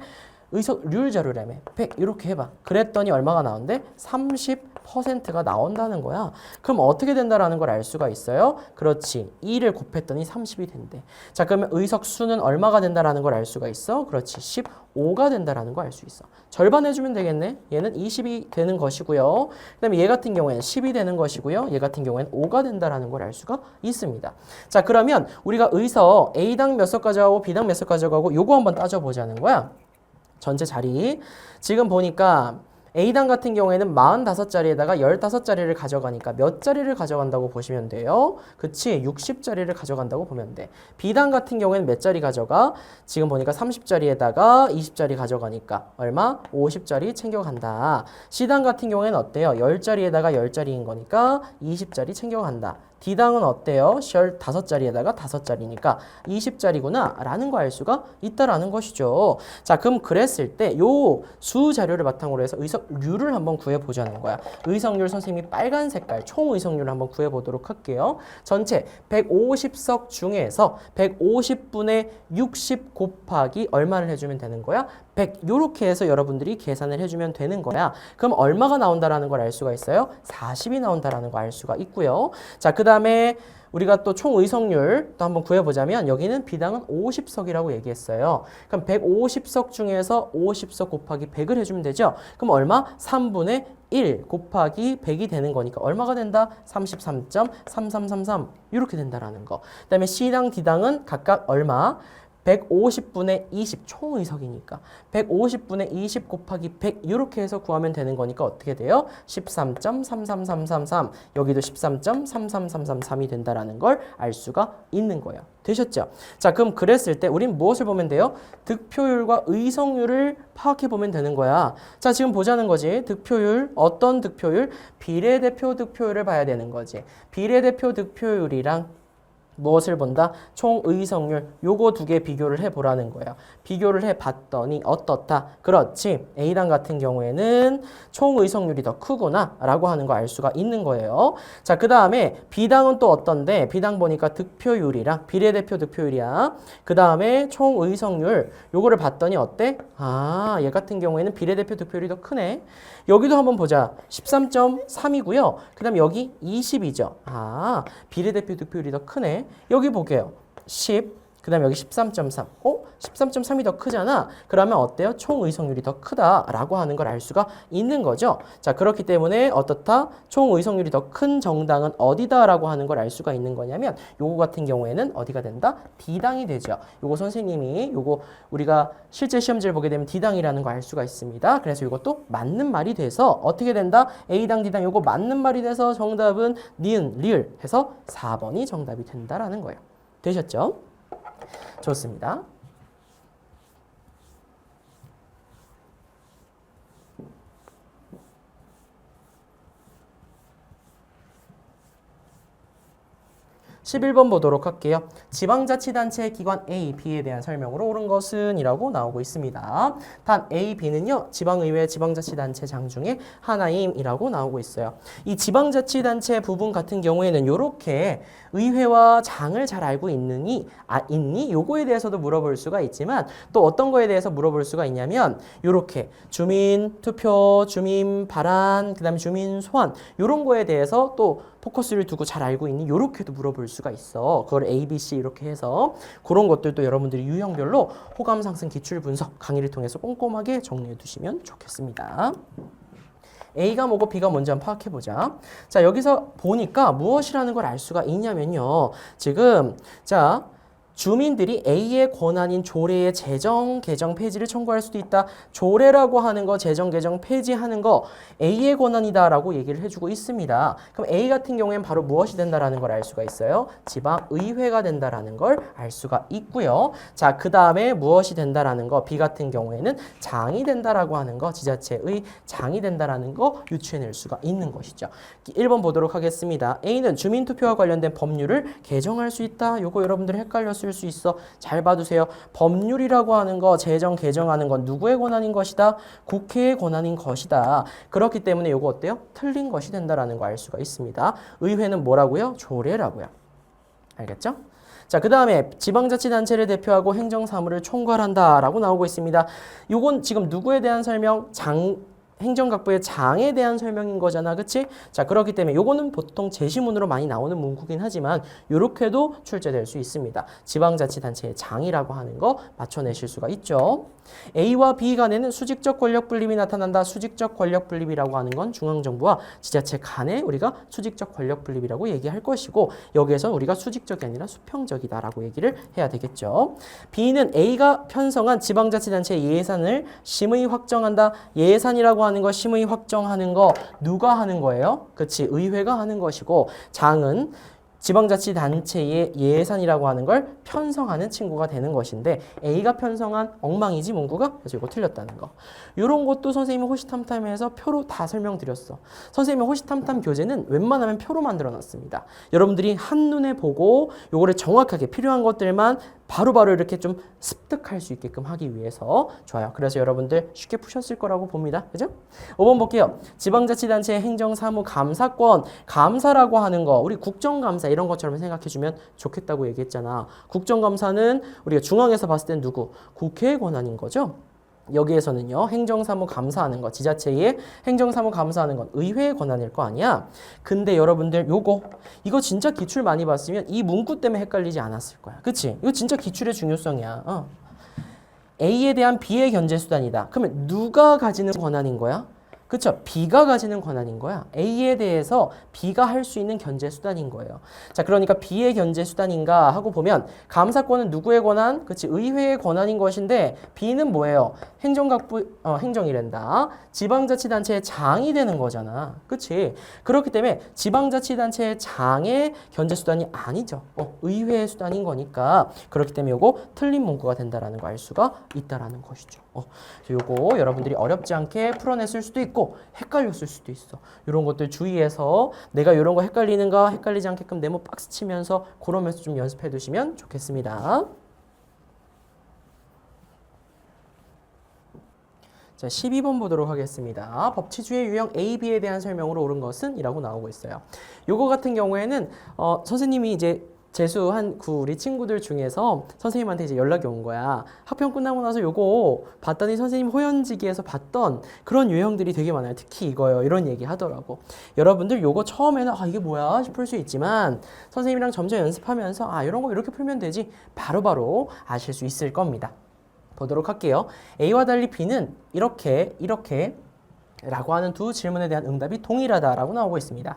의석률 자료라며 100 이렇게 해봐. 그랬더니 얼마가 나온대? 30%가 나온다는 거야. 그럼 어떻게 된다라는 걸 알 수가 있어요? 그렇지. 2를 곱했더니 30이 된대. 자, 그러면 의석수는 얼마가 된다라는 걸 알 수가 있어? 그렇지. 15가 된다라는 걸 알 수 있어. 절반 해주면 되겠네. 얘는 20이 되는 것이고요. 그 다음에 얘 같은 경우에는 10이 되는 것이고요. 얘 같은 경우에는 5가 된다라는 걸 알 수가 있습니다. 자, 그러면 우리가 의석 A당 몇 석 가져가고 B당 몇 석 가져가고 요거 한번 따져보자는 거야. 전체 자리. 지금 보니까 A당 같은 경우에는 45자리에다가 15자리를 가져가니까 몇 자리를 가져간다고 보시면 돼요? 그치? 60자리를 가져간다고 보면 돼. B당 같은 경우에는 몇 자리 가져가? 지금 보니까 30자리에다가 20자리 가져가니까 얼마? 50자리 챙겨간다. C당 같은 경우에는 어때요? 10자리에다가 10자리인 거니까 20자리 챙겨간다. D당은 어때요? 15자리에다가 5자리니까 20자리구나 라는 거 알 수가 있다라는 것이죠. 자, 그럼 그랬을 때 요 수 자료를 바탕으로 해서 의석률을 한번 구해보자는 거야. 의석률 선생님이 빨간 색깔 총 의석률을 한번 구해보도록 할게요. 전체 150석 중에서 150분의 60 곱하기 얼마를 해주면 되는 거야? 100 이렇게 해서 여러분들이 계산을 해주면 되는 거야. 그럼 얼마가 나온다라는 걸 알 수가 있어요? 40이 나온다라는 거 알 수가 있고요. 자, 그 다음에 우리가 또 총 의석률 또 한번 구해보자면 여기는 B당은 50석이라고 얘기했어요. 그럼 150석 중에서 50석 곱하기 100을 해주면 되죠. 그럼 얼마? 3분의 1 곱하기 100이 되는 거니까 얼마가 된다? 33.3333 이렇게 된다라는 거. 그 다음에 C당, D당은 각각 얼마? 150분의 20 총의석이니까 150분의 20 곱하기 100 이렇게 해서 구하면 되는 거니까 어떻게 돼요? 13.33333 여기도 13.33333이 된다라는 걸 알 수가 있는 거예요. 되셨죠? 자, 그럼 그랬을 때 우린 무엇을 보면 돼요? 득표율과 의석률을 파악해 보면 되는 거야. 자, 지금 보자는 거지. 득표율, 어떤 득표율? 비례대표 득표율을 봐야 되는 거지. 비례대표 득표율이랑 무엇을 본다? 총의석률. 요거 두 개 비교를 해보라는 거예요. 비교를 해봤더니 어떻다? 그렇지. A당 같은 경우에는 총의석률이 더 크구나 라고 하는 거 알 수가 있는 거예요. 자, 그 다음에 B당은 또 어떤데? B당 보니까 득표율이랑 비례대표 득표율이야. 그 다음에 총의석률. 요거를 봤더니 어때? 아, 얘 같은 경우에는 비례대표 득표율이 더 크네. 여기도 한번 보자. 13.3이고요. 그 다음에 여기 20이죠. 아, 비례대표 득표율이 더 크네. 여기 볼게요. 10. 그 다음에 여기 13.3. 13.3이 더 크잖아. 그러면 어때요? 총의석률이 더 크다라고 하는 걸 알 수가 있는 거죠. 자, 그렇기 때문에 어떻다? 총의석률이 더 큰 정당은 어디다라고 하는 걸 알 수가 있는 거냐면 요거 같은 경우에는 어디가 된다? D당이 되죠. 요거 선생님이 요거 우리가 실제 시험지를 보게 되면 D당이라는 거 알 수가 있습니다. 그래서 이것도 맞는 말이 돼서 어떻게 된다? A당, D당 요거 맞는 말이 돼서 정답은 니은, 리을 해서 4번이 정답이 된다라는 거예요. 되셨죠? 좋습니다. (11번) 보도록 할게요. 지방자치단체 기관 A, B에 대한 설명으로 옳은 것은 이라고 나오고 있습니다. 단 A, B는요. 지방의회, 지방자치단체장 중에 하나임 이라고 나오고 있어요. 이 지방자치단체 부분 같은 경우에는 이렇게 의회와 장을 잘 알고 있니? 요거에 대해서도 물어볼 수가 있지만 또 어떤 거에 대해서 물어볼 수가 있냐면 이렇게 주민 투표, 주민 발안, 그 다음에 주민 소환 이런 거에 대해서 또 포커스를 두고 잘 알고 있니? 이렇게도 물어볼 수가 있어. 그걸 A, B, C 이렇게 해서 그런 것들도 여러분들이 유형별로 호감 상승 기출 분석 강의를 통해서 꼼꼼하게 정리해 두시면 좋겠습니다. A가 뭐고 B가 뭔지 한번 파악해보자. 자, 여기서 보니까 무엇이라는 걸 알 수가 있냐면요. 지금 자 주민들이 A의 권한인 조례의 제정, 개정, 폐지를 청구할 수도 있다. 조례라고 하는 거, 제정, 개정, 폐지하는 거 A의 권한이다라고 얘기를 해주고 있습니다. 그럼 A 같은 경우에는 바로 무엇이 된다라는 걸 알 수가 있어요. 지방의회가 된다라는 걸 알 수가 있고요. 자, 그 다음에 무엇이 된다라는 거 B 같은 경우에는 장이 된다라고 하는 거, 지자체의 장이 된다라는 거 유추해낼 수가 있는 것이죠. 1번 보도록 하겠습니다. A는 주민투표와 관련된 법률을 개정할 수 있다. 요거 여러분들 헷갈렸을 수 있어. 잘 봐두세요. 법률이라고 하는 거, 제정, 개정하는 건 누구의 권한인 것이다? 국회의 권한인 것이다. 그렇기 때문에 요거 어때요? 틀린 것이 된다라는 거 알 수가 있습니다. 의회는 뭐라고요? 조례라고요. 알겠죠? 자, 그 다음에 지방자치단체를 대표하고 행정사무를 총괄한다라고 나오고 있습니다. 요건 지금 누구에 대한 설명? 행정각부의 장에 대한 설명인 거잖아. 그치? 자, 그렇기 때문에 요거는 보통 제시문으로 많이 나오는 문구긴 하지만 요렇게도 출제될 수 있습니다. 지방자치단체의 장이라고 하는 거 맞춰내실 수가 있죠. A와 B 간에는 수직적 권력 분립이 나타난다. 수직적 권력 분립이라고 하는 건 중앙정부와 지자체 간에 우리가 수직적 권력 분립이라고 얘기할 것이고 여기에서 우리가 수직적이 아니라 수평적이다라고 얘기를 해야 되겠죠. B는 A가 편성한 지방자치단체 예산을 심의 확정한다. 예산이라고 하는 거, 심의 확정하는 거 누가 하는 거예요? 그렇지, 의회가 하는 것이고 장은 지방자치단체의 예산이라고 하는 걸 편성하는 친구가 되는 것인데 A가 편성한 엉망이지 문구가? 그래서 이거 틀렸다는 거. 이런 것도 선생님이 호시탐탐해서 표로 다 설명드렸어. 선생님의 호시탐탐 교재는 웬만하면 표로 만들어놨습니다. 여러분들이 한눈에 보고 요거를 정확하게 필요한 것들만 바로바로 이렇게 좀 습득할 수 있게끔 하기 위해서 좋아요. 그래서 여러분들 쉽게 푸셨을 거라고 봅니다. 그죠? 5번 볼게요. 지방자치단체 행정사무 감사권, 감사라고 하는 거 우리 국정감사 이런 것처럼 생각해주면 좋겠다고 얘기했잖아. 국정감사는 우리가 중앙에서 봤을 땐 누구? 국회의 권한인 거죠. 여기에서는요. 행정사무 감사하는 거, 지자체의 행정사무 감사하는 건 의회의 권한일 거 아니야. 근데 여러분들 이거 진짜 기출 많이 봤으면 이 문구 때문에 헷갈리지 않았을 거야. 그치? 이거 진짜 기출의 중요성이야. A에 대한 B의 견제수단이다. 그러면 누가 가지는 권한인 거야? 그쵸? B가 가지는 권한인 거야. A에 대해서 B가 할 수 있는 견제 수단인 거예요. 자, 그러니까 B의 견제 수단인가 하고 보면 감사권은 누구의 권한? 그치? 의회의 권한인 것인데 B는 뭐예요? 행정이란다. 지방자치단체의 장이 되는 거잖아. 그치? 그렇기 때문에 지방자치단체의 장의 견제수단이 아니죠. 의회의 수단인 거니까. 그렇기 때문에 요거 틀린 문구가 된다라는 거 알 수가 있다라는 것이죠. 요거 여러분들이 어렵지 않게 풀어냈을 수도 있고 헷갈렸을 수도 있어. 이런 것들 주의해서 내가 이런 거 헷갈리는가 헷갈리지 않게끔 네모 박스 치면서 그러면서 좀 연습해 두시면 좋겠습니다. 자, 12번 보도록 하겠습니다. 법치주의 유형 A, B에 대한 설명으로 옳은 것은? 이라고 나오고 있어요. 요거 같은 경우에는 선생님이 이제 재수한 우리 친구들 중에서 선생님한테 이제 연락이 온 거야. 학평 끝나고 나서 요거 봤더니 선생님 호연지기에서 봤던 그런 유형들이 되게 많아요. 특히 이거요. 이런 얘기 하더라고. 여러분들 요거 처음에는 이게 뭐야 싶을 수 있지만 선생님이랑 점점 연습하면서 이런 거 이렇게 풀면 되지 바로바로 아실 수 있을 겁니다. 보도록 할게요. A와 달리 B는 이렇게 라고 하는 두 질문에 대한 응답이 동일하다라고 나오고 있습니다.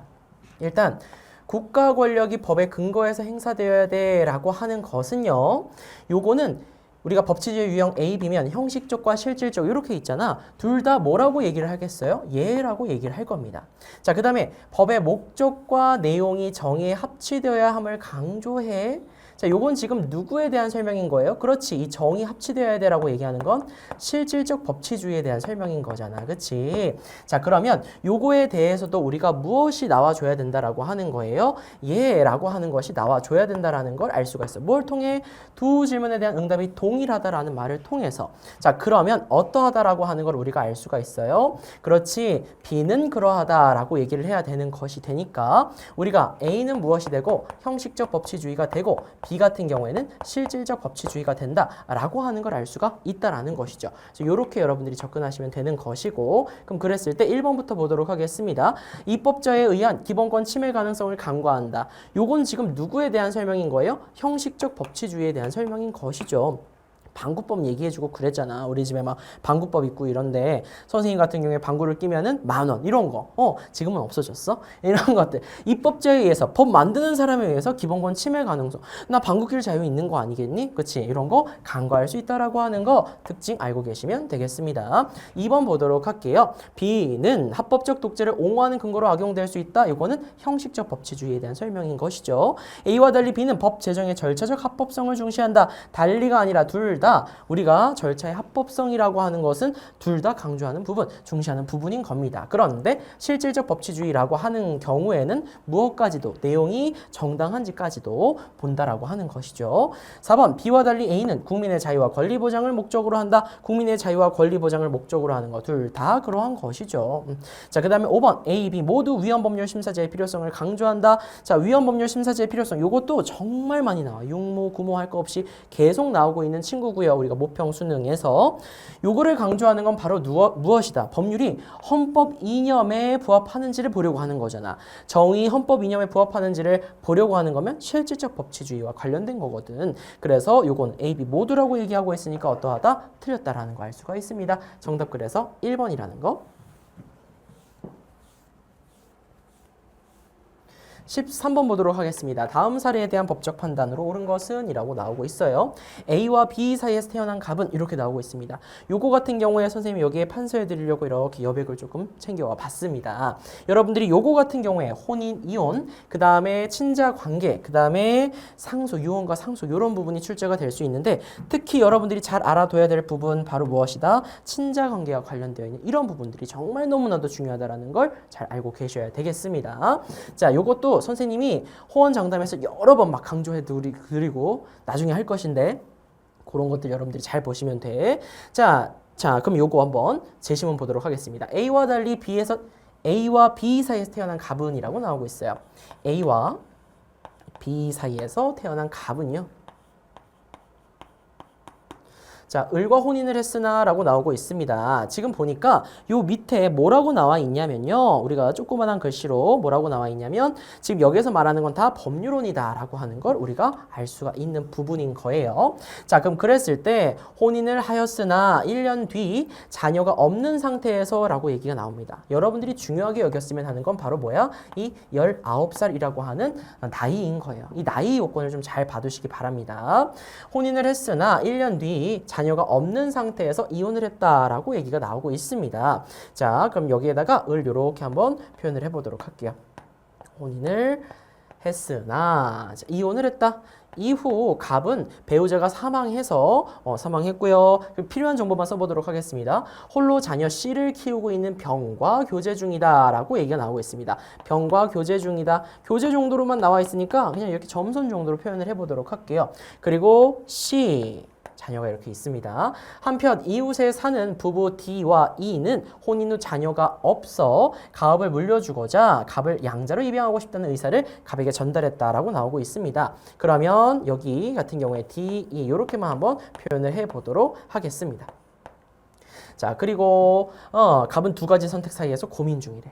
일단 국가 권력이 법의 근거에서 행사되어야 돼 라고 하는 것은요. 요거는 우리가 법치주의 유형 A, B면 형식적과 실질적 이렇게 있잖아. 둘 다 뭐라고 얘기를 하겠어요? 예라고 얘기를 할 겁니다. 자, 그 다음에 법의 목적과 내용이 정의에 합치되어야 함을 강조해. 자, 요건 지금 누구에 대한 설명인 거예요? 그렇지. 이 정의 합치되어야 돼라고 얘기하는 건 실질적 법치주의에 대한 설명인 거잖아. 그치? 자, 그러면 요거에 대해서도 우리가 무엇이 나와줘야 된다라고 하는 거예요? 예라고 하는 것이 나와줘야 된다라는 걸 알 수가 있어. 뭘 통해? 두 질문에 대한 응답이 동일하다라는 말을 통해서. 자, 그러면 어떠하다라고 하는 걸 우리가 알 수가 있어요. 그렇지. B는 그러하다라고 얘기를 해야 되는 것이 되니까 우리가 A는 무엇이 되고 형식적 법치주의가 되고 B 같은 경우에는 실질적 법치주의가 된다라고 하는 걸 알 수가 있다라는 것이죠. 이렇게 여러분들이 접근하시면 되는 것이고 그럼 그랬을 때 1번부터 보도록 하겠습니다. 입법자에 의한 기본권 침해 가능성을 간과한다. 요건 지금 누구에 대한 설명인 거예요? 형식적 법치주의에 대한 설명인 것이죠. 방구법 얘기해주고 그랬잖아. 우리 집에 막 방구법 있고 이런데 선생님 같은 경우에 방구를 끼면은 10,000원 이런 거. 지금은 없어졌어? 이런 것들. 입법자에 의해서 법 만드는 사람에 의해서 기본권 침해 가능성. 나 방구 낄 자유 있는 거 아니겠니? 그치? 이런 거 간과할 수 있다라고 하는 거 특징 알고 계시면 되겠습니다. 2번 보도록 할게요. B는 합법적 독재를 옹호하는 근거로 악용될 수 있다. 이거는 형식적 법치주의에 대한 설명인 것이죠. A와 달리 B는 법 제정의 절차적 합법성을 중시한다. 달리가 아니라 둘 다 우리가 절차의 합법성이라고 하는 것은 둘 다 강조하는 부분, 중시하는 부분인 겁니다. 그런데 실질적 법치주의라고 하는 경우에는 무엇까지도 내용이 정당한지까지도 본다라고 하는 것이죠. 4번 B와 달리 A는 국민의 자유와 권리 보장을 목적으로 한다. 국민의 자유와 권리 보장을 목적으로 하는 것 둘 다 그러한 것이죠. 자, 그 다음에 5번 A, B 모두 위헌법률 심사제의 필요성을 강조한다. 자, 위헌법률 심사제의 필요성 요것도 정말 많이 나와. 육모, 구모 할 거 없이 계속 나오고 있는 친구고요. 우리가 모평 수능에서 요거를 강조하는 건 바로 무엇이다? 법률이 헌법 이념에 부합하는지를 보려고 하는 거잖아. 정의 헌법 이념에 부합하는지를 보려고 하는 거면 실질적 법치주의와 관련된 거거든. 그래서 요건 A, B 모두라고 얘기하고 있으니까 어떠하다? 틀렸다라는 거 알 수가 있습니다. 정답 그래서 1번이라는 거. 13번 보도록 하겠습니다. 다음 사례에 대한 법적 판단으로 옳은 것은? 이라고 나오고 있어요. A와 B 사이에서 태어난 갑은 이렇게 나오고 있습니다. 요거 같은 경우에 선생님이 여기에 판서해 드리려고 이렇게 여백을 조금 챙겨와 봤습니다. 여러분들이 요거 같은 경우에 혼인, 이혼, 그 다음에 친자 관계, 그 다음에 상속, 유언과 상속 이런 부분이 출제가 될 수 있는데 특히 여러분들이 잘 알아둬야 될 부분 바로 무엇이다? 친자 관계와 관련되어 있는 이런 부분들이 정말 너무나도 중요하다는 걸 잘 알고 계셔야 되겠습니다. 자, 요것도 선생님이 호언장담에서 여러 번 막 강조해 드리고 나중에 할 것인데 그런 것들 여러분들이 잘 보시면 돼. 자, 그럼 요거 한번 제시문 보도록 하겠습니다. A와 달리 A와 B 사이에서 태어난 갑은이라고 나오고 있어요. A와 B 사이에서 태어난 갑은요. 자, 을과 혼인을 했으나 라고 나오고 있습니다. 지금 보니까 요 밑에 뭐라고 나와 있냐면요. 우리가 조그만한 글씨로 뭐라고 나와 있냐면 지금 여기서 말하는 건 다 법률혼이다 라고 하는 걸 우리가 알 수가 있는 부분인 거예요. 자, 그럼 그랬을 때 혼인을 하였으나 1년 뒤 자녀가 없는 상태에서 라고 얘기가 나옵니다. 여러분들이 중요하게 여겼으면 하는 건 바로 뭐야? 이 19살이라고 하는 나이인 거예요. 이 나이 요건을 좀 잘 봐두시기 바랍니다. 혼인을 했으나 1년 뒤 자녀가 없는 상태에서 이혼을 했다라고 얘기가 나오고 있습니다. 자, 그럼 여기에다가 을 이렇게 한번 표현을 해보도록 할게요. 혼인을 했으나 자, 이혼을 했다. 이후 갑은 배우자가 사망해서 사망했고요. 필요한 정보만 써보도록 하겠습니다. 홀로 자녀 C를 키우고 있는 병과 교제 중이다 라고 얘기가 나오고 있습니다. 병과 교제 중이다. 교제 정도로만 나와 있으니까 그냥 이렇게 점선 정도로 표현을 해보도록 할게요. 그리고 C 자녀가 이렇게 있습니다. 한편 이웃에 사는 부부 D와 E는 혼인 후 자녀가 없어 갑을 물려주고자 갑을 양자로 입양하고 싶다는 의사를 갑에게 전달했다라고 나오고 있습니다. 그러면 여기 같은 경우에 D, E 이렇게만 한번 표현을 해보도록 하겠습니다. 자, 그리고 갑은 두 가지 선택 사이에서 고민 중이래.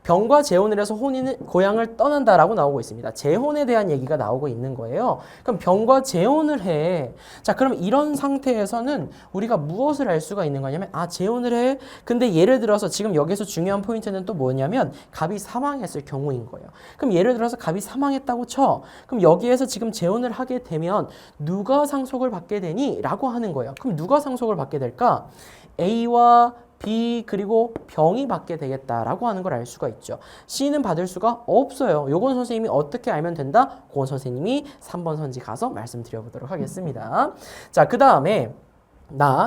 병과 재혼을 해서 고향을 떠난다라고 나오고 있습니다. 재혼에 대한 얘기가 나오고 있는 거예요. 그럼 병과 재혼을 해. 자, 그럼 이런 상태에서는 우리가 무엇을 알 수가 있는 거냐면 재혼을 해. 근데 예를 들어서 지금 여기서 중요한 포인트는 또 뭐냐면 갑이 사망했을 경우인 거예요. 그럼 예를 들어서 갑이 사망했다고 쳐. 그럼 여기에서 지금 재혼을 하게 되면 누가 상속을 받게 되니? 라고 하는 거예요. 그럼 누가 상속을 받게 될까? A와 B 그리고 병이 받게 되겠다라고 하는 걸 알 수가 있죠. C는 받을 수가 없어요. 요건 선생님이 어떻게 알면 된다? 그건 선생님이 3번 선지 가서 말씀드려보도록 하겠습니다. 자, 그 다음에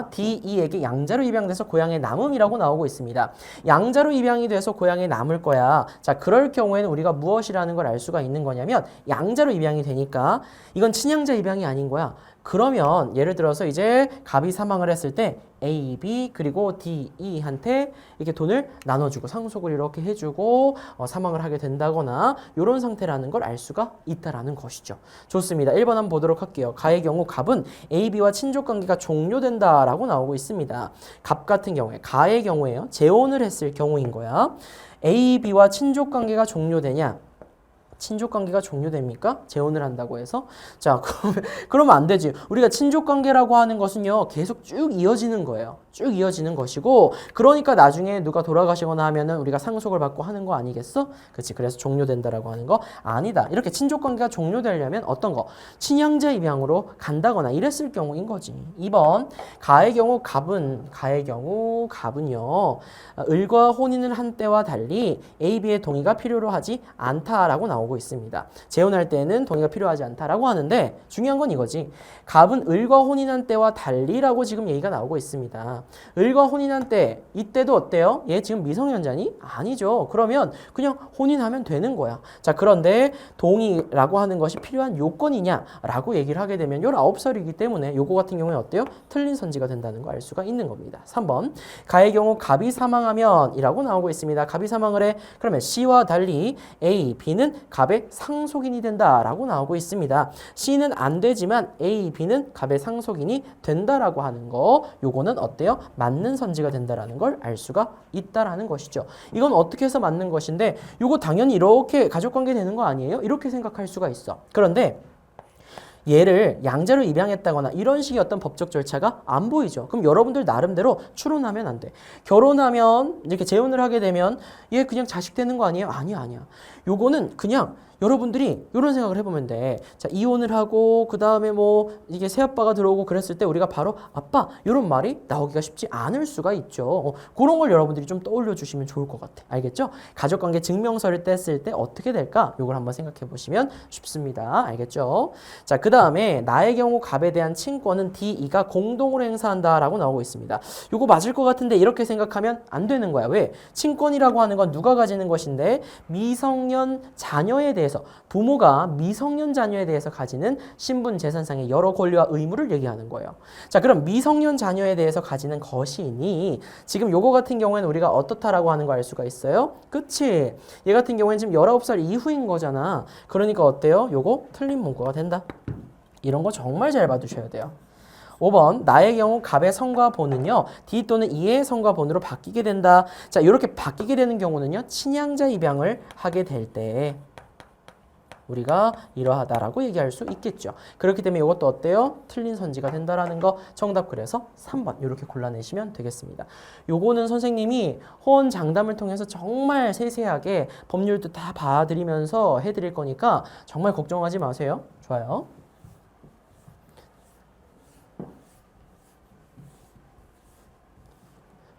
D, E에게 양자로 입양돼서 고향에 남음이라고 나오고 있습니다. 양자로 입양이 돼서 고향에 남을 거야. 자, 그럴 경우에는 우리가 무엇이라는 걸 알 수가 있는 거냐면 양자로 입양이 되니까 이건 친양자 입양이 아닌 거야. 그러면 예를 들어서 이제 갑이 사망을 했을 때 A, B 그리고 D, E한테 이렇게 돈을 나눠주고 상속을 이렇게 해주고 사망을 하게 된다거나 이런 상태라는 걸 알 수가 있다라는 것이죠. 좋습니다. 1번 한번 보도록 할게요. 가의 경우 갑은 A, B와 친족관계가 종료된다라고 나오고 있습니다. 갑 같은 경우에 가의 경우에요. 재혼을 했을 경우인 거야. A, B와 친족관계가 종료되냐? 친족관계가 종료됩니까? 재혼을 한다고 해서? 자, 그러면 안 되지. 우리가 친족관계라고 하는 것은요, 계속 쭉 이어지는 거예요. 쭉 이어지는 것이고, 그러니까 나중에 누가 돌아가시거나 하면은 우리가 상속을 받고 하는 거 아니겠어? 그치. 그래서 종료된다라고 하는 거 아니다. 이렇게 친족관계가 종료되려면 어떤 거? 친양자 입양으로 간다거나 이랬을 경우인 거지. 2번. 가의 경우 갑은요, 을과 혼인을 한 때와 달리 A, B의 동의가 필요로 하지 않다라고 나오고 있습니다. 재혼할 때는 동의가 필요하지 않다라고 하는데 중요한 건 이거지. 갑은 을과 혼인한 때와 달리라고 지금 얘기가 나오고 있습니다. 을과 혼인한 때, 이때도 어때요? 얘 지금 미성년자니? 아니죠. 그러면 그냥 혼인하면 되는 거야. 자, 그런데 동의라고 하는 것이 필요한 요건이냐라고 얘기를 하게 되면 19살이기 때문에 요거 같은 경우에 어때요? 틀린 선지가 된다는 거 알 수가 있는 겁니다. 3번. 가의 경우 갑이 사망하면 이라고 나오고 있습니다. 갑이 사망을 해. 그러면 C와 달리 A, B는 갑의 상속인이 된다라고 나오고 있습니다. C는 안 되지만 A, B는 갑의 상속인이 된다라고 하는 거 요거는 어때요? 맞는 선지가 된다라는 걸 알 수가 있다라는 것이죠. 이건 어떻게 해서 맞는 것인데 요거 당연히 이렇게 가족관계 되는 거 아니에요? 이렇게 생각할 수가 있어. 그런데 얘를 양자로 입양했다거나 이런 식의 어떤 법적 절차가 안 보이죠. 그럼 여러분들 나름대로 추론하면 안 돼. 결혼하면 이렇게 재혼을 하게 되면 얘 그냥 자식 되는 거 아니에요? 아니야. 요거는 그냥 여러분들이 이런 생각을 해보면 돼. 자, 이혼을 하고 그 다음에 뭐 이게 새아빠가 들어오고 그랬을 때 우리가 바로 아빠 이런 말이 나오기가 쉽지 않을 수가 있죠. 그런 걸 여러분들이 좀 떠올려 주시면 좋을 것 같아. 알겠죠? 가족관계 증명서를 뗐을 때 어떻게 될까? 이걸 한번 생각해 보시면 쉽습니다. 알겠죠? 자, 그 다음에 나의 경우 갑에 대한 친권은 D, E가 공동으로 행사한다라고 나오고 있습니다. 이거 맞을 것 같은데 이렇게 생각하면 안 되는 거야. 왜? 친권이라고 하는 건 누가 가지는 것인데 미성년 자녀에 대해서 부모가 미성년 자녀에 대해서 가지는 신분 재산상의 여러 권리와 의무를 얘기하는 거예요. 자, 그럼 미성년 자녀에 대해서 가지는 것이니 지금 요거 같은 경우에는 우리가 어떻다라고 하는 거 알 수가 있어요? 그치? 얘 같은 경우에는 지금 19살 이후인 거잖아. 그러니까 어때요? 요거 틀린 문구가 된다. 이런 거 정말 잘 봐두셔야 돼요. 5번 나의 경우 갑의 성과 본은요 D 또는 E의 성과 본으로 바뀌게 된다. 자, 이렇게 바뀌게 되는 경우는요 친양자 입양을 하게 될 때 우리가 이러하다라고 얘기할 수 있겠죠. 그렇기 때문에 이것도 어때요? 틀린 선지가 된다라는 거 정답 그래서 3번 이렇게 골라내시면 되겠습니다. 요거는 선생님이 호언 장담을 통해서 정말 세세하게 법률도 다 봐드리면서 해드릴 거니까 정말 걱정하지 마세요. 좋아요.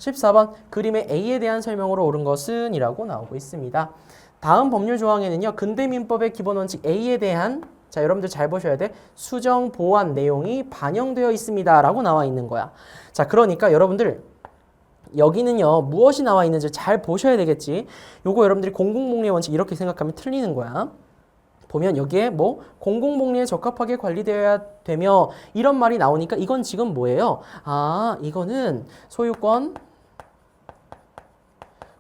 14번 그림의 A에 대한 설명으로 옳은 것은 이라고 나오고 있습니다. 다음 법률 조항에는요. 근대민법의 기본 원칙 A에 대한 자 여러분들 잘 보셔야 돼. 수정 보완 내용이 반영되어 있습니다. 라고 나와 있는 거야. 자 그러니까 여러분들 여기는요. 무엇이 나와 있는지 잘 보셔야 되겠지. 요거 여러분들이 공공복리의 원칙 이렇게 생각하면 틀리는 거야. 보면 여기에 뭐 공공복리에 적합하게 관리되어야 되며 이런 말이 나오니까 이건 지금 뭐예요? 아 이거는 소유권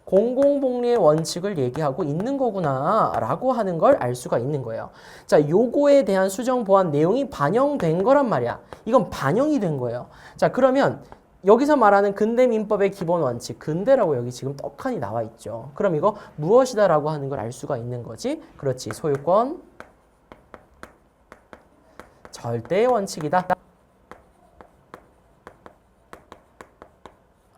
공공복리의 원칙을 얘기하고 있는 거구나 라고 하는 걸 알 수가 있는 거예요. 자, 요거에 대한 수정 보완 내용이 반영된 거란 말이야. 이건 반영이 된 거예요. 자, 그러면 여기서 말하는 근대민법의 기본 원칙, 근대라고 여기 지금 떡하니 나와 있죠. 그럼 이거 무엇이다 라고 하는 걸 알 수가 있는 거지. 그렇지, 소유권 절대의 원칙이다.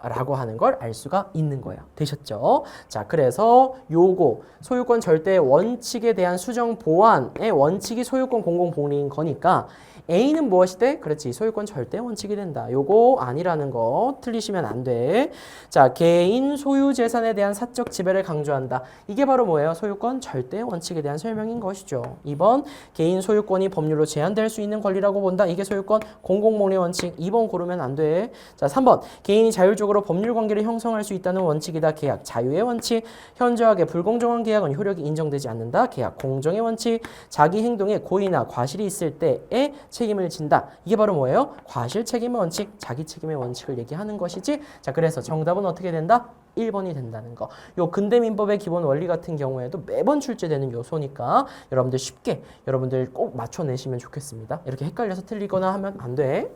라고 하는 걸 알 수가 있는 거예요. 되셨죠? 자, 그래서 요거 소유권 절대의 원칙에 대한 수정 보완의 원칙이 소유권 공공복리인 거니까 A는 무엇이 돼? 그렇지. 소유권 절대 원칙이 된다. 요거 아니라는 거 틀리시면 안 돼. 자, 개인 소유 재산에 대한 사적 지배를 강조한다. 이게 바로 뭐예요? 소유권 절대 원칙에 대한 설명인 것이죠. 2번 개인 소유권이 법률로 제한될 수 있는 권리라고 본다. 이게 소유권 공공복리 원칙. 2번 고르면 안 돼. 자, 3번 개인이 자율적으로 법률 관계를 형성할 수 있다는 원칙이다. 계약 자유의 원칙. 현저하게 불공정한 계약은 효력이 인정되지 않는다. 계약 공정의 원칙. 자기 행동에 고의나 과실이 있을 때에 책임을 진다. 이게 바로 뭐예요? 과실 책임의 원칙, 자기 책임의 원칙을 얘기하는 것이지. 자, 그래서 정답은 어떻게 된다? 1번이 된다는 거. 요 근대민법의 기본 원리 같은 경우에도 매번 출제되는 요소니까 여러분들 쉽게 여러분들 꼭 맞춰내시면 좋겠습니다. 이렇게 헷갈려서 틀리거나 하면 안 돼.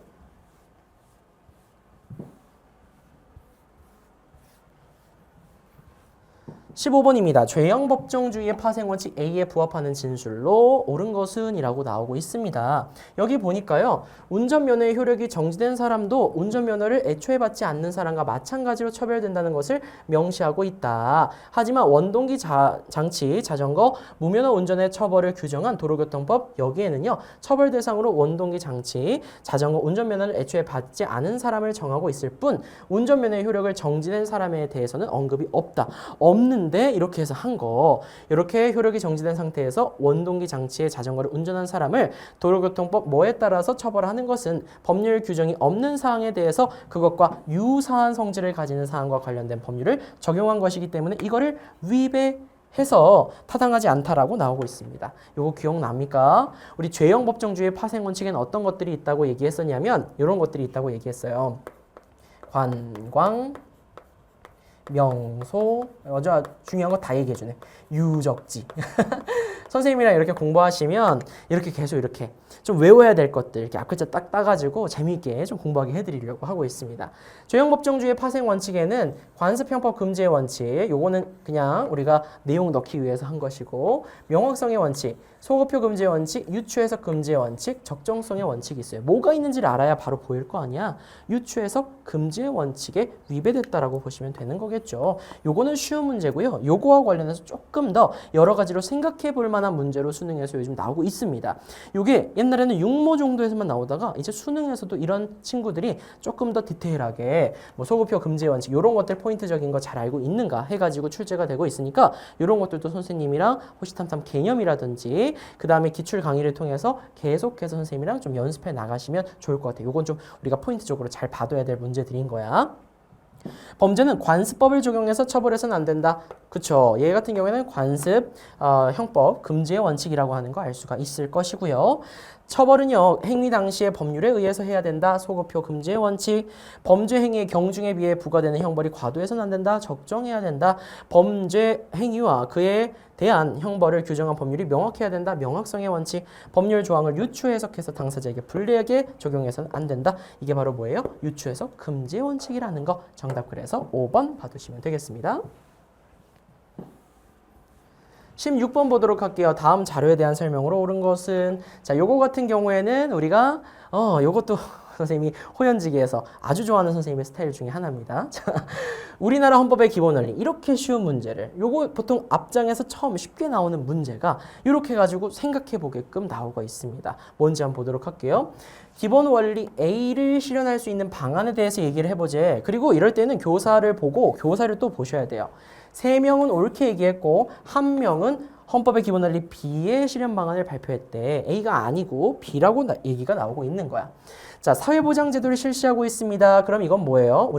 15번입니다. 죄형 법정주의의 파생 원칙 A에 부합하는 진술로 옳은 것은 이라고 나오고 있습니다. 여기 보니까요. 운전면허의 효력이 정지된 사람도 운전면허를 애초에 받지 않는 사람과 마찬가지로 처벌된다는 것을 명시하고 있다. 하지만 원동기 장치, 자전거, 무면허 운전의 처벌을 규정한 도로교통법 여기에는요. 처벌 대상으로 원동기 장치, 자전거 운전면허를 애초에 받지 않은 사람을 정하고 있을 뿐 운전면허의 효력을 정지된 사람에 대해서는 언급이 없다. 없는 이렇게 해서 한 거. 이렇게 효력이 정지된 상태에서 원동기 장치의 자전거를 운전한 사람을 도로교통법 뭐에 따라서 처벌하는 것은 법률 규정이 없는 사항에 대해서 그것과 유사한 성질을 가지는 사항과 관련된 법률을 적용한 것이기 때문에 이거를 위배해서 타당하지 않다라고 나오고 있습니다. 요거 기억납니까? 우리 죄형 법정주의 파생 원칙에는 어떤 것들이 있다고 얘기했었냐면 이런 것들이 있다고 얘기했어요. 관광 명소, 아주 중요한 거 다 얘기해주네. 유적지. 선생님이랑 이렇게 공부하시면 이렇게 계속 이렇게 좀 외워야 될 것들 이렇게 앞글자 딱 따가지고 재미있게 좀 공부하게 해드리려고 하고 있습니다. 죄형법정주의 파생 원칙에는 관습형법 금지의 원칙, 요거는 그냥 우리가 내용 넣기 위해서 한 것이고, 명확성의 원칙, 소급표 금지의 원칙, 유추해석 금지의 원칙, 적정성의 원칙이 있어요. 뭐가 있는지를 알아야 바로 보일 거 아니야. 유추해석 금지의 원칙에 위배됐다라고 보시면 되는 거겠죠. 요거는 쉬운 문제고요. 요거와 관련해서 조금 더 여러 가지로 생각해 볼 만한 문제로 수능에서 요즘 나오고 있습니다. 요게 옛날에는 육모 정도에서만 나오다가 이제 수능에서도 이런 친구들이 조금 더 디테일하게 뭐 소급표 금지의 원칙 이런 것들 포인트적인 거 잘 알고 있는가 해가지고 출제가 되고 있으니까 이런 것들도 선생님이랑 호시탐탐 개념이라든지 그 다음에 기출 강의를 통해서 계속해서 선생님이랑 좀 연습해 나가시면 좋을 것 같아요. 요건 좀 우리가 포인트적으로 잘 봐둬야 될 문제들인 거야. 범죄는 관습법을 적용해서 처벌해서는 안 된다. 그쵸. 얘 같은 경우에는 관습 형법 금지의 원칙이라고 하는 거 알 수가 있을 것이고요. 처벌은요. 행위 당시의 법률에 의해서 해야 된다. 소급표 금지의 원칙. 범죄 행위의 경중에 비해 부과되는 형벌이 과도해서는 안 된다. 적정해야 된다. 범죄 행위와 그에 대한 형벌을 규정한 법률이 명확해야 된다. 명확성의 원칙. 법률 조항을 유추 해석해서 당사자에게 불리하게 적용해서는 안 된다. 이게 바로 뭐예요? 유추 해석 금지의 원칙이라는 거. 정답 그래서 5번 봐두시면 되겠습니다. 16번 보도록 할게요. 다음 자료에 대한 설명으로 옳은 것은 자, 요거 같은 경우에는 우리가 요것도 선생님이 호연지기에서 아주 좋아하는 선생님의 스타일 중에 하나입니다. 자, 우리나라 헌법의 기본 원리 이렇게 쉬운 문제를 요거 보통 앞장에서 처음 쉽게 나오는 문제가 이렇게 가지고 생각해 보게끔 나오고 있습니다. 뭔지 한번 보도록 할게요. 기본 원리 A를 실현할 수 있는 방안에 대해서 얘기를 해보지. 그리고 이럴 때는 교사를 보고 교사를 또 보셔야 돼요. 3명은 옳게 얘기했고 1명은 헌법의 기본 원리 B의 실현 방안을 발표했대. A가 아니고 B라고 얘기가 나오고 있는 거야. 자, 사회보장제도를 실시하고 있습니다. 그럼 이건 뭐예요?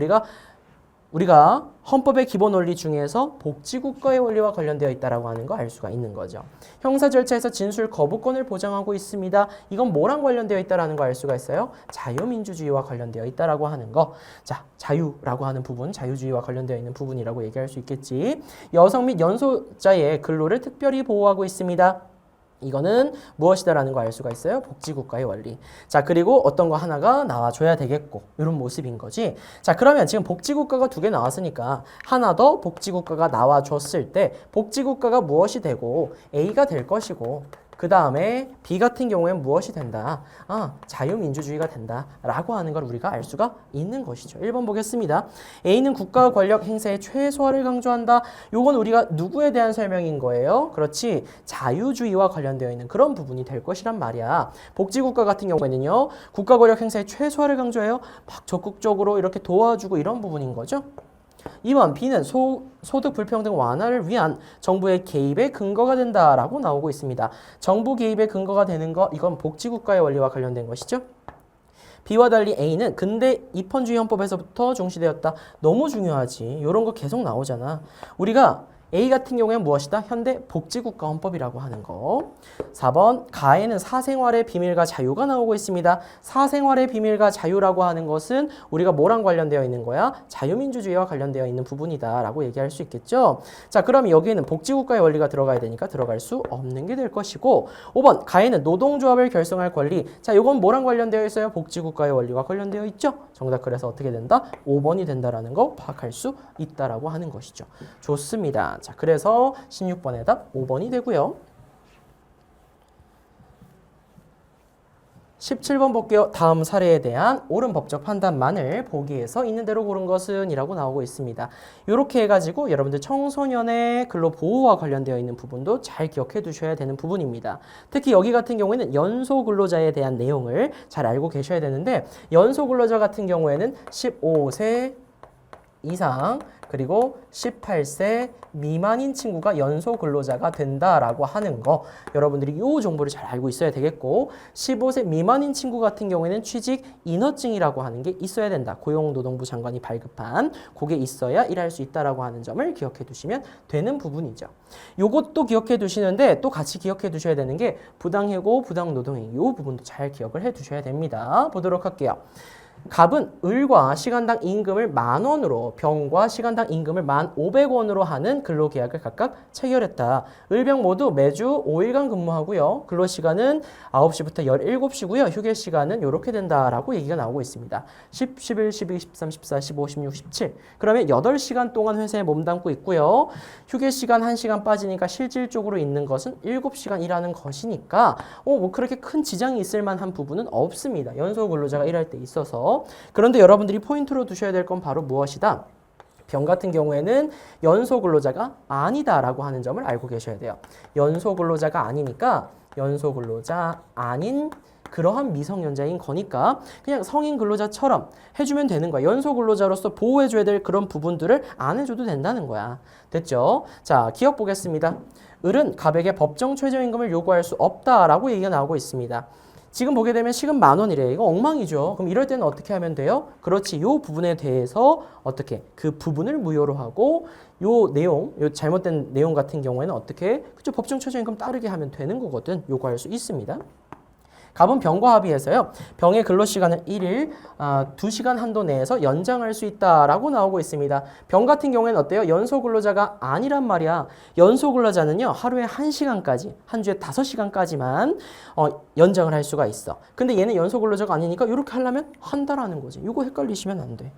우리가 헌법의 기본 원리 중에서 복지국가의 원리와 관련되어 있다라고 하는 거 알 수가 있는 거죠. 형사 절차에서 진술 거부권을 보장하고 있습니다. 이건 뭐랑 관련되어 있다라는 거 알 수가 있어요? 자유민주주의와 관련되어 있다라고 하는 거. 자, 자유라고 하는 부분, 자유주의와 관련되어 있는 부분이라고 얘기할 수 있겠지. 여성 및 연소자의 근로를 특별히 보호하고 있습니다. 이거는 무엇이다라는 거 알 수가 있어요. 복지국가의 원리. 자, 그리고 어떤 거 하나가 나와줘야 되겠고 이런 모습인 거지. 자, 그러면 지금 복지국가가 2개 나왔으니까 하나 더 복지국가가 나와줬을 때 복지국가가 무엇이 되고 A가 될 것이고 그 다음에 B 같은 경우에는 무엇이 된다? 자유민주주의가 된다 라고 하는 걸 우리가 알 수가 있는 것이죠. 1번 보겠습니다. A는 국가 권력 행사의 최소화를 강조한다. 요건 우리가 누구에 대한 설명인 거예요? 그렇지. 자유주의와 관련되어 있는 그런 부분이 될 것이란 말이야. 복지국가 같은 경우에는요. 국가 권력 행사의 최소화를 강조해요. 막 적극적으로 이렇게 도와주고 이런 부분인 거죠. 2번 B는 소득 불평등 완화를 위한 정부의 개입의 근거가 된다라고 나오고 있습니다. 정부 개입의 근거가 되는 거 이건 복지국가의 원리와 관련된 것이죠. B와 달리 A는 근대 입헌주의 헌법에서부터 중시되었다. 너무 중요하지. 이런 거 계속 나오잖아. 우리가 A 같은 경우에는 무엇이다? 현대 복지국가 헌법이라고 하는 거. 4번 가에는 사생활의 비밀과 자유가 나오고 있습니다. 사생활의 비밀과 자유라고 하는 것은 우리가 뭐랑 관련되어 있는 거야? 자유민주주의와 관련되어 있는 부분이다 라고 얘기할 수 있겠죠. 자, 그럼 여기에는 복지국가의 원리가 들어가야 되니까 들어갈 수 없는 게 될 것이고 5번 가에는 노동조합을 결성할 권리. 자, 이건 뭐랑 관련되어 있어요? 복지국가의 원리와 관련되어 있죠. 정답 그래서 어떻게 된다? 5번이 된다라는 거 파악할 수 있다라고 하는 것이죠. 좋습니다. 자, 그래서 16번의 답 5번이 되고요. 17번 볼게요. 다음 사례에 대한 옳은 법적 판단만을 보기에서 있는 대로 고른 것은 이라고 나오고 있습니다. 이렇게 해가지고 여러분들 청소년의 근로보호와 관련되어 있는 부분도 잘 기억해 두셔야 되는 부분입니다. 특히 여기 같은 경우에는 연소근로자에 대한 내용을 잘 알고 계셔야 되는데 연소근로자 같은 경우에는 15세 이상 그리고 18세 미만인 친구가 연소근로자가 된다라고 하는 거 여러분들이 이 정보를 잘 알고 있어야 되겠고 15세 미만인 친구 같은 경우에는 취직 인허증이라고 하는 게 있어야 된다. 고용노동부 장관이 발급한 그게 있어야 일할 수 있다라고 하는 점을 기억해 두시면 되는 부분이죠. 요것도 기억해 두시는데 또 같이 기억해 두셔야 되는 게 부당해고 부당노동행 이 부분도 잘 기억을 해 두셔야 됩니다. 보도록 할게요. 갑은 을과 시간당 임금을 10,000원으로 병과 시간당 임금을 1,500원으로 하는 근로계약을 각각 체결했다. 을병 모두 매주 5일간 근무하고요. 근로시간은 9시부터 17시고요. 휴게시간은 이렇게 된다라고 얘기가 나오고 있습니다. 10, 11, 12, 13, 14, 15, 16, 17 그러면 8시간 동안 회사에 몸담고 있고요. 휴게시간 1시간 빠지니까 실질적으로 있는 것은 7시간 일하는 것이니까 뭐 그렇게 큰 지장이 있을 만한 부분은 없습니다. 연소근로자가 일할 때 있어서 그런데 여러분들이 포인트로 두셔야 될 건 바로 무엇이다? 병 같은 경우에는 연소근로자가 아니다라고 하는 점을 알고 계셔야 돼요. 연소근로자가 아니니까 연소근로자 아닌 그러한 미성년자인 거니까 그냥 성인 근로자처럼 해주면 되는 거야. 연소근로자로서 보호해줘야 될 그런 부분들을 안 해줘도 된다는 거야. 됐죠? 자, 기억 보겠습니다. 을은 갑에게 법정 최저임금을 요구할 수 없다라고 얘기가 나오고 있습니다. 지금 보게 되면 시급 10,000원이래. 이거 엉망이죠. 그럼 이럴 때는 어떻게 하면 돼요? 그렇지. 요 부분에 대해서 어떻게 그 부분을 무효로 하고 요 내용, 요 잘못된 내용 같은 경우에는 어떻게 그죠? 법정 최저임금 따르게 하면 되는 거거든. 요구할 수 있습니다. 갑은 병과 합의해서요. 병의 근로시간을 1일 2시간 한도 내에서 연장할 수 있다라고 나오고 있습니다. 병 같은 경우에는 어때요? 연소근로자가 아니란 말이야. 연소근로자는요. 하루에 1시간까지, 한 주에 5시간까지만 연장을 할 수가 있어. 근데 얘는 연소근로자가 아니니까 이렇게 하려면 한다라는 거지. 이거 헷갈리시면 안 돼.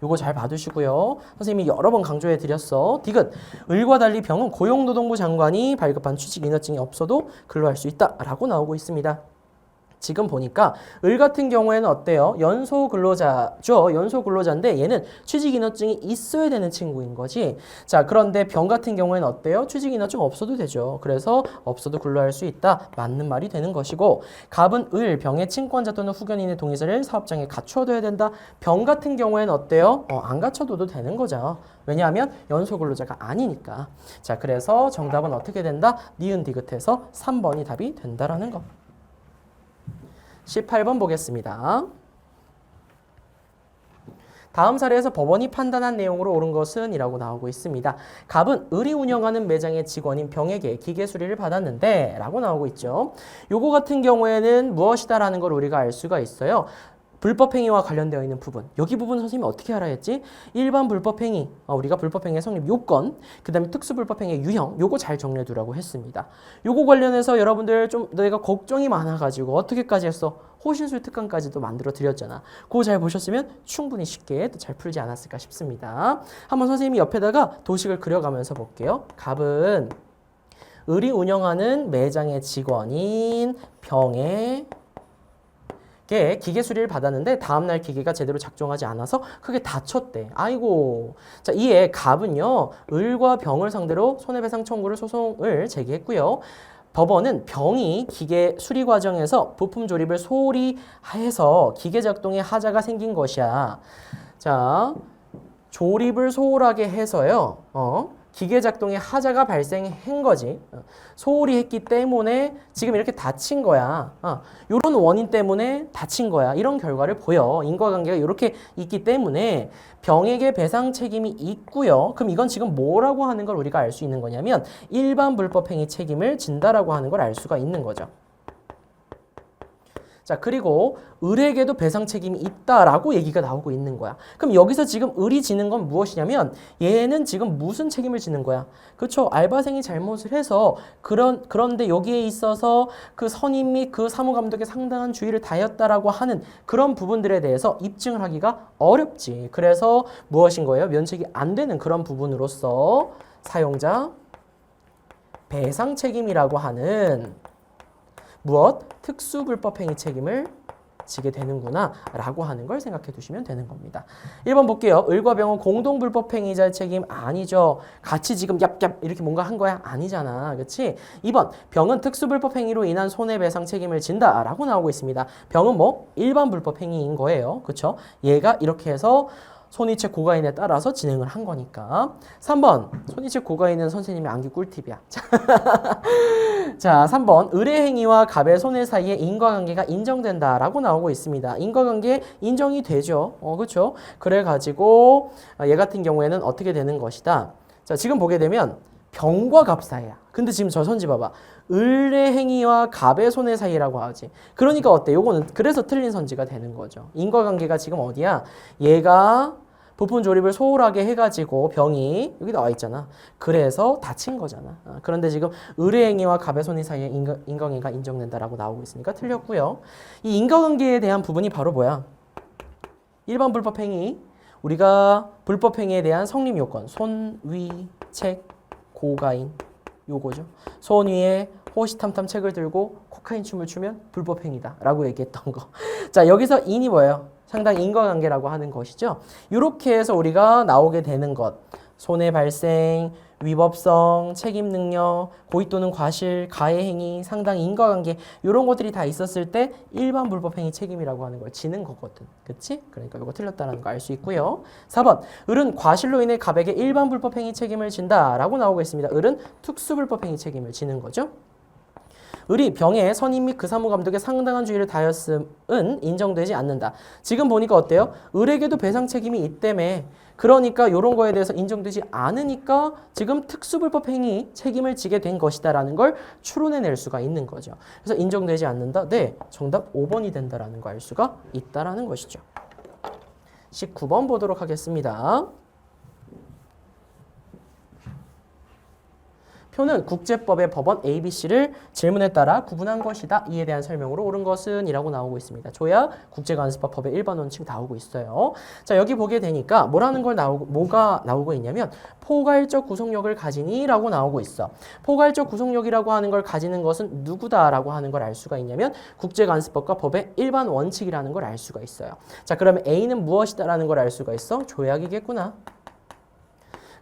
이거 잘 봐두시고요. 선생님이 여러 번 강조해 드렸어. 디귿, 을과 달리 병은 고용노동부 장관이 발급한 취직인허증이 없어도 근로할 수 있다라고 나오고 있습니다. 지금 보니까 을 같은 경우에는 어때요? 연소 근로자죠. 연소 근로자인데 얘는 취직인허증이 있어야 되는 친구인 거지. 자, 그런데 병 같은 경우에는 어때요? 취직인허증 없어도 되죠. 그래서 없어도 근로할 수 있다. 맞는 말이 되는 것이고, 갑은 을, 병의 친권자 또는 후견인의 동의서를 사업장에 갖춰둬야 된다. 병 같은 경우에는 어때요? 안 갖춰둬도 되는 거죠. 왜냐하면 연소 근로자가 아니니까. 자, 그래서 정답은 어떻게 된다? 니은 디귿해서 3번이 답이 된다라는 거. 18번 보겠습니다. 다음 사례에서 법원이 판단한 내용으로 옳은 것은 이라고 나오고 있습니다. 갑은 을이 운영하는 매장의 직원인 병에게 기계 수리를 받았는데 라고 나오고 있죠. 요거 같은 경우에는 무엇이다 라는 걸 우리가 알 수가 있어요. 불법행위와 관련되어 있는 부분. 여기 부분 선생님이 어떻게 알아야 했지? 일반 불법행위, 우리가 불법행위의 성립 요건, 그 다음에 특수불법행위의 유형, 요거 잘 정리해 두라고 했습니다. 요거 관련해서 여러분들 좀 내가 걱정이 많아가지고 어떻게까지 했어? 호신술 특강까지도 만들어 드렸잖아. 그거 잘 보셨으면 충분히 쉽게 또 잘 풀지 않았을까 싶습니다. 한번 선생님이 옆에다가 도식을 그려가면서 볼게요. 갑은 을이 운영하는 매장의 직원인 병의 기계 수리를 받았는데 다음날 기계가 제대로 작동하지 않아서 크게 다쳤대. 아이고. 자, 이에 갑은요, 을과 병을 상대로 손해배상 청구를 소송을 제기했고요. 법원은 병이 기계 수리 과정에서 부품 조립을 소홀히 해서 기계 작동에 하자가 생긴 것이야. 자, 조립을 소홀하게 해서요. 기계 작동에 하자가 발생한 거지. 소홀히 했기 때문에 지금 이렇게 다친 거야. 이런 원인 때문에 다친 거야. 이런 결과를 보여. 인과관계가 이렇게 있기 때문에 병에게 배상 책임이 있고요. 그럼 이건 지금 뭐라고 하는 걸 우리가 알 수 있는 거냐면 일반 불법행위 책임을 진다라고 하는 걸 알 수가 있는 거죠. 자, 그리고 을에게도 배상 책임이 있다라고 얘기가 나오고 있는 거야. 그럼 여기서 지금 을이 지는 건 무엇이냐면 얘는 지금 무슨 책임을 지는 거야? 그렇죠? 알바생이 잘못을 해서 그런데 여기에 있어서 그 선임 및 그 사무감독에 상당한 주의를 다했다라고 하는 그런 부분들에 대해서 입증을 하기가 어렵지. 그래서 무엇인 거예요? 면책이 안 되는 그런 부분으로서 사용자 배상 책임이라고 하는 무엇? 특수불법행위 책임을 지게 되는구나 라고 하는 걸 생각해 두시면 되는 겁니다. 1번 볼게요. 을과 병은 공동불법행위자의 책임 아니죠. 같이 지금 얍얍 이렇게 뭔가 한 거야? 아니잖아. 그렇지? 2번 병은 특수불법행위로 인한 손해배상 책임을 진다 라고 나오고 있습니다. 병은 뭐? 일반 불법행위인 거예요. 그렇죠? 얘가 이렇게 해서 손이책 고가인에 따라서 진행을 한 거니까. 3번 손이책 고가인은 선생님의 암기 꿀팁이야. 자, 3번 을의 행위와 갑의 손해 사이에 인과관계가 인정된다라고 나오고 있습니다. 인과관계 인정이 되죠. 그렇죠? 그래가지고 얘 같은 경우에는 어떻게 되는 것이다. 자, 지금 보게 되면 병과 갑 사이야. 근데 지금 저 선지 봐봐. 을의 행위와 갑의 손해 사이라고 하지. 그러니까 어때? 요거는 그래서 틀린 선지가 되는 거죠. 인과관계가 지금 어디야? 얘가 부품 조립을 소홀하게 해가지고 병이 여기 나와 있잖아. 그래서 다친 거잖아. 그런데 지금 을의 행위와 갑의 손해 사이에 인과관계가 인정된다라고 나오고 있으니까 틀렸고요. 이 인과관계에 대한 부분이 바로 뭐야? 일반 불법행위. 우리가 불법행위에 대한 성립 요건. 손, 위, 책, 고가인. 요거죠. 손 위에 호시탐탐 책을 들고 코카인 춤을 추면 불법행위다 라고 얘기했던 거. 자, 여기서 인이 뭐예요? 상당히 인과관계라고 하는 것이죠. 이렇게 해서 우리가 나오게 되는 것. 손해 발생, 위법성, 책임 능력, 고의 또는 과실, 가해 행위, 상당히 인과관계 이런 것들이 다 있었을 때 일반 불법행위 책임이라고 하는 걸 지는 거거든. 그치? 그러니까 이거 틀렸다는 거 알 수 있고요. 4번 을은 과실로 인해 갑에게 일반 불법행위 책임을 진다라고 나오고 있습니다. 을은 특수불법행위 책임을 지는 거죠. 을이 병의 선임 및 그 사무감독에 상당한 주의를 다하였음은 인정되지 않는다. 지금 보니까 어때요? 을에게도 배상 책임이 있다며. 그러니까 이런 거에 대해서 인정되지 않으니까 지금 특수불법행위 책임을 지게 된 것이다라는 걸 추론해낼 수가 있는 거죠. 그래서 인정되지 않는다. 네, 정답 5번이 된다라는 거 알 수가 있다라는 것이죠. 19번 보도록 하겠습니다. 표는 국제법의 법원 ABC를 질문에 따라 구분한 것이다. 이에 대한 설명으로 옳은 것은 이라고 나오고 있습니다. 조약, 국제관습법의 일반 원칙 나오고 있어요. 자, 여기 보게 되니까 뭐가 나오고 있냐면 포괄적 구속력을 가지니 라고 나오고 있어. 포괄적 구속력이라고 하는 걸 가지는 것은 누구다라고 하는 걸 알 수가 있냐면 국제관습법과 법의 일반 원칙이라는 걸 알 수가 있어요. 자, 그러면 A는 무엇이다라는 걸 알 수가 있어? 조약이겠구나.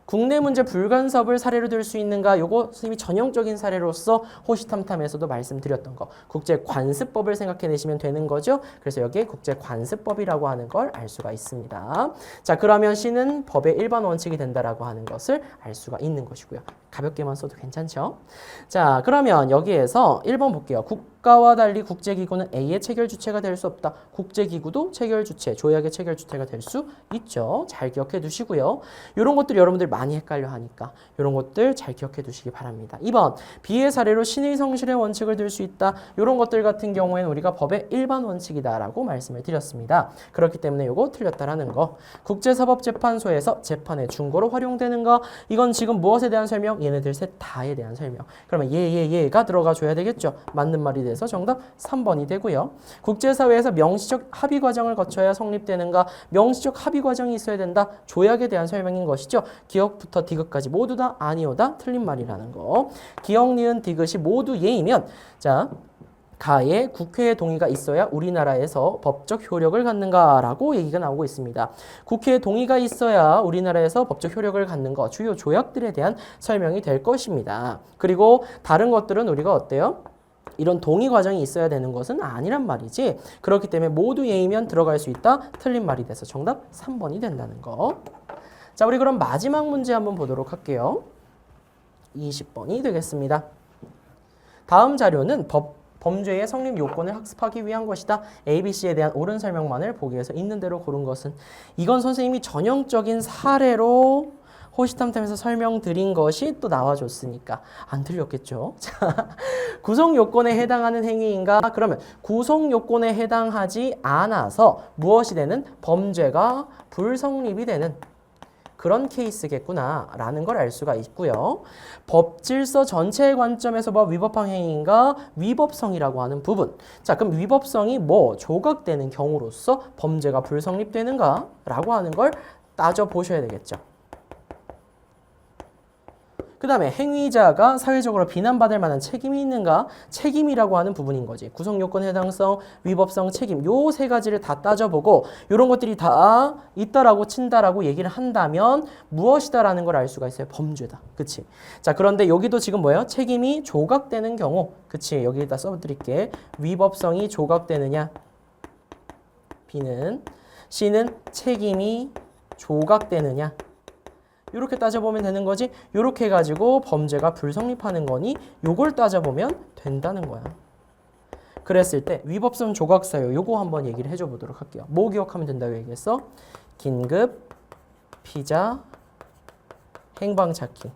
국내 문제 불간섭을 사례로 들 수 있는가? 요거 선생님이 전형적인 사례로서 호시탐탐에서도 말씀드렸던 거. 국제관습법을 생각해내시면 되는 거죠. 그래서 여기에 국제관습법이라고 하는 걸 알 수가 있습니다. 자, 그러면 C는 법의 일반 원칙이 된다라고 하는 것을 알 수가 있는 것이고요. 가볍게만 써도 괜찮죠? 자, 그러면 여기에서 1번 볼게요. 국가와 달리 국제기구는 A의 체결 주체가 될 수 없다. 국제기구도 체결 주체, 조약의 체결 주체가 될 수 있죠. 잘 기억해 두시고요. 이런 것들 여러분들 많이 헷갈려 하니까 이런 것들 잘 기억해 두시기 바랍니다. 2번, B의 사례로 신의 성실의 원칙을 들 수 있다. 이런 것들 같은 경우에는 우리가 법의 일반 원칙이다라고 말씀을 드렸습니다. 그렇기 때문에 이거 틀렸다라는 거. 국제사법재판소에서 재판의 중거로 활용되는가? 이건 지금 무엇에 대한 설명? 얘네들 셋 다에 대한 설명. 그러면 얘가 들어가 줘야 되겠죠. 맞는 말이 돼서 정답 3번이 되고요. 국제사회에서 명시적 합의 과정을 거쳐야 성립되는가? 명시적 합의 과정이 있어야 된다. 조약에 대한 설명인 것이죠. 기억부터 디귿까지 모두 다 아니오다. 틀린 말이라는 거. 기억, 니은, 디귿이 모두 예이면 자, 가에 국회의 동의가 있어야 우리나라에서 법적 효력을 갖는가라고 얘기가 나오고 있습니다. 국회의 동의가 있어야 우리나라에서 법적 효력을 갖는 것, 주요 조약들에 대한 설명이 될 것입니다. 그리고 다른 것들은 우리가 어때요? 이런 동의 과정이 있어야 되는 것은 아니란 말이지. 그렇기 때문에 모두 예이면 들어갈 수 있다. 틀린 말이 돼서 정답 3번이 된다는 거. 자, 우리 그럼 마지막 문제 한번 보도록 할게요. 20번이 되겠습니다. 다음 자료는 범죄의 성립 요건을 학습하기 위한 것이다. ABC에 대한 옳은 설명만을 보기 위해서 있는 대로 고른 것은. 이건 선생님이 전형적인 사례로 호시탐탐에서 설명드린 것이 또 나와줬으니까 안 틀렸겠죠. 자, 구성 요건에 해당하는 행위인가? 그러면 구성 요건에 해당하지 않아서 무엇이 되는? 범죄가 불성립이 되는 그런 케이스겠구나 라는 걸 알 수가 있고요. 법 질서 전체의 관점에서 뭐 위법한 행위인가? 위법성이라고 하는 부분. 자, 그럼 위법성이 뭐 조각되는 경우로서 범죄가 불성립되는가? 라고 하는 걸 따져보셔야 되겠죠. 그 다음에 행위자가 사회적으로 비난받을 만한 책임이 있는가? 책임이라고 하는 부분인 거지. 구성요건 해당성, 위법성, 책임 요 세 가지를 다 따져보고 이런 것들이 다 있다라고 친다라고 얘기를 한다면 무엇이다라는 걸 알 수가 있어요. 범죄다. 그치? 자, 그런데 여기도 지금 뭐예요? 책임이 조각되는 경우. 그치? 여기에다 써드릴게. 위법성이 조각되느냐? B는. C는 책임이 조각되느냐? 이렇게 따져보면 되는 거지. 이렇게 해가지고 범죄가 불성립하는 거니 요걸 따져보면 된다는 거야. 그랬을 때 위법성 조각사유 요거 한번 얘기를 해줘 보도록 할게요. 뭐 기억하면 된다고 얘기했어? 긴급, 피자, 행방찾기.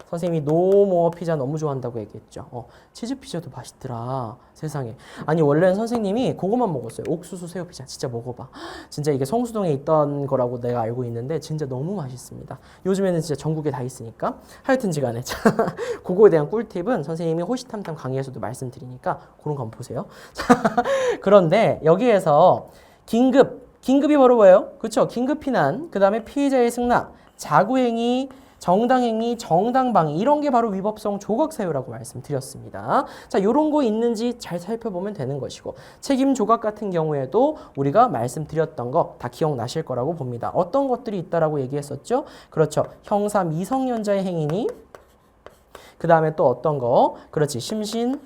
선생님이 노모어 피자 너무 좋아한다고 얘기했죠. 치즈 피자도 맛있더라. 세상에. 아니 원래는 선생님이 그거만 먹었어요. 옥수수 새우 피자. 진짜 먹어봐. 진짜 이게 성수동에 있던 거라고 내가 알고 있는데 진짜 너무 맛있습니다. 요즘에는 진짜 전국에 다 있으니까. 하여튼지간에 그거에 대한 꿀팁은 선생님이 호시탐탐 강의에서도 말씀드리니까 그런 거 한번 보세요. 그런데 여기에서 긴급이 바로 뭐예요? 그렇죠? 긴급 피난. 그 다음에 피해자의 승낙, 자구행위, 정당행위, 정당방위 이런 게 바로 위법성 조각사유라고 말씀드렸습니다. 자, 이런 거 있는지 잘 살펴보면 되는 것이고 책임 조각 같은 경우에도 우리가 말씀드렸던 거 다 기억나실 거라고 봅니다. 어떤 것들이 있다라고 얘기했었죠? 그렇죠. 형사 미성년자의 행위니 그 다음에 또 어떤 거? 그렇지. 심신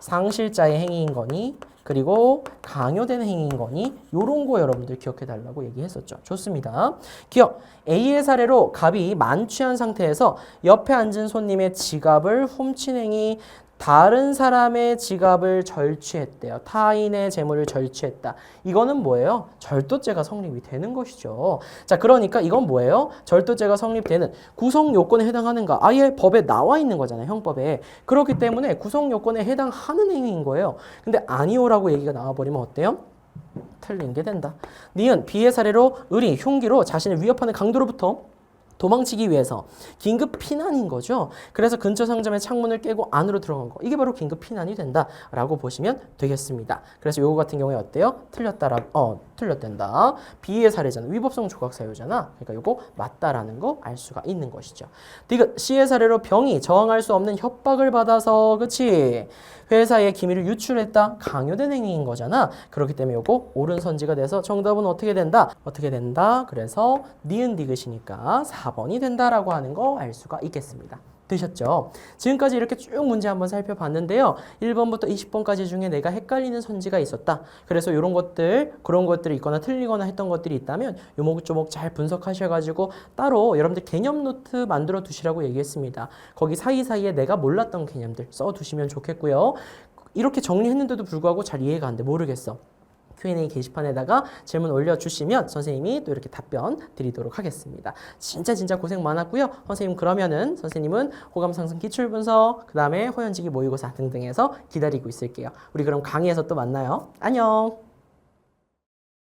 상실자의 행위인 거니 그리고 강요되는 행위인 거니 요런 거 여러분들 기억해 달라고 얘기했었죠. 좋습니다. 기억. A의 사례로 갑이 만취한 상태에서 옆에 앉은 손님의 지갑을 훔친 행위 다른 사람의 지갑을 절취했대요. 타인의 재물을 절취했다. 이거는 뭐예요? 절도죄가 성립이 되는 것이죠. 자, 그러니까 이건 뭐예요? 절도죄가 성립되는 구성 요건에 해당하는가? 아예 법에 나와 있는 거잖아요. 형법에. 그렇기 때문에 구성 요건에 해당하는 행위인 거예요. 근데 아니오라고 얘기가 나와버리면 어때요? 틀린 게 된다. 니은 B의 사례로 을이 흉기로 자신을 위협하는 강도로부터 도망치기 위해서 긴급 피난인 거죠. 그래서 근처 상점의 창문을 깨고 안으로 들어간 거. 이게 바로 긴급 피난이 된다라고 보시면 되겠습니다. 그래서 요거 같은 경우에 어때요? 틀렸단다. B의 사례잖아. 위법성 조각 사유잖아. 그러니까 요거 맞다라는 거 알 수가 있는 것이죠. 디귿 C의 사례로 병이 저항할 수 없는 협박을 받아서 그치? 회사의 기밀을 유출했다. 강요된 행위인 거잖아. 그렇기 때문에 요거 옳은 선지가 돼서 정답은 어떻게 된다? 그래서 니은 디귿이니까 4번이 된다라고 하는 거 알 수가 있겠습니다. 되셨죠? 지금까지 이렇게 쭉 문제 한번 살펴봤는데요. 1번부터 20번까지 중에 내가 헷갈리는 선지가 있었다. 그래서 이런 것들, 그런 것들이 있거나 틀리거나 했던 것들이 있다면 요목조목 잘 분석하셔가지고 따로 여러분들 개념 노트 만들어 두시라고 얘기했습니다. 거기 사이사이에 내가 몰랐던 개념들 써두시면 좋겠고요. 이렇게 정리했는데도 불구하고 잘 이해가 안 돼. 모르겠어. Q&A 게시판에다가 질문 올려주시면 선생님이 또 이렇게 답변 드리도록 하겠습니다. 진짜 고생 많았고요. 선생님 그러면은 선생님은 호감 상승 기출 분석, 그 다음에 호연지기 모의고사 등등에서 기다리고 있을게요. 우리 그럼 강의에서 또 만나요. 안녕.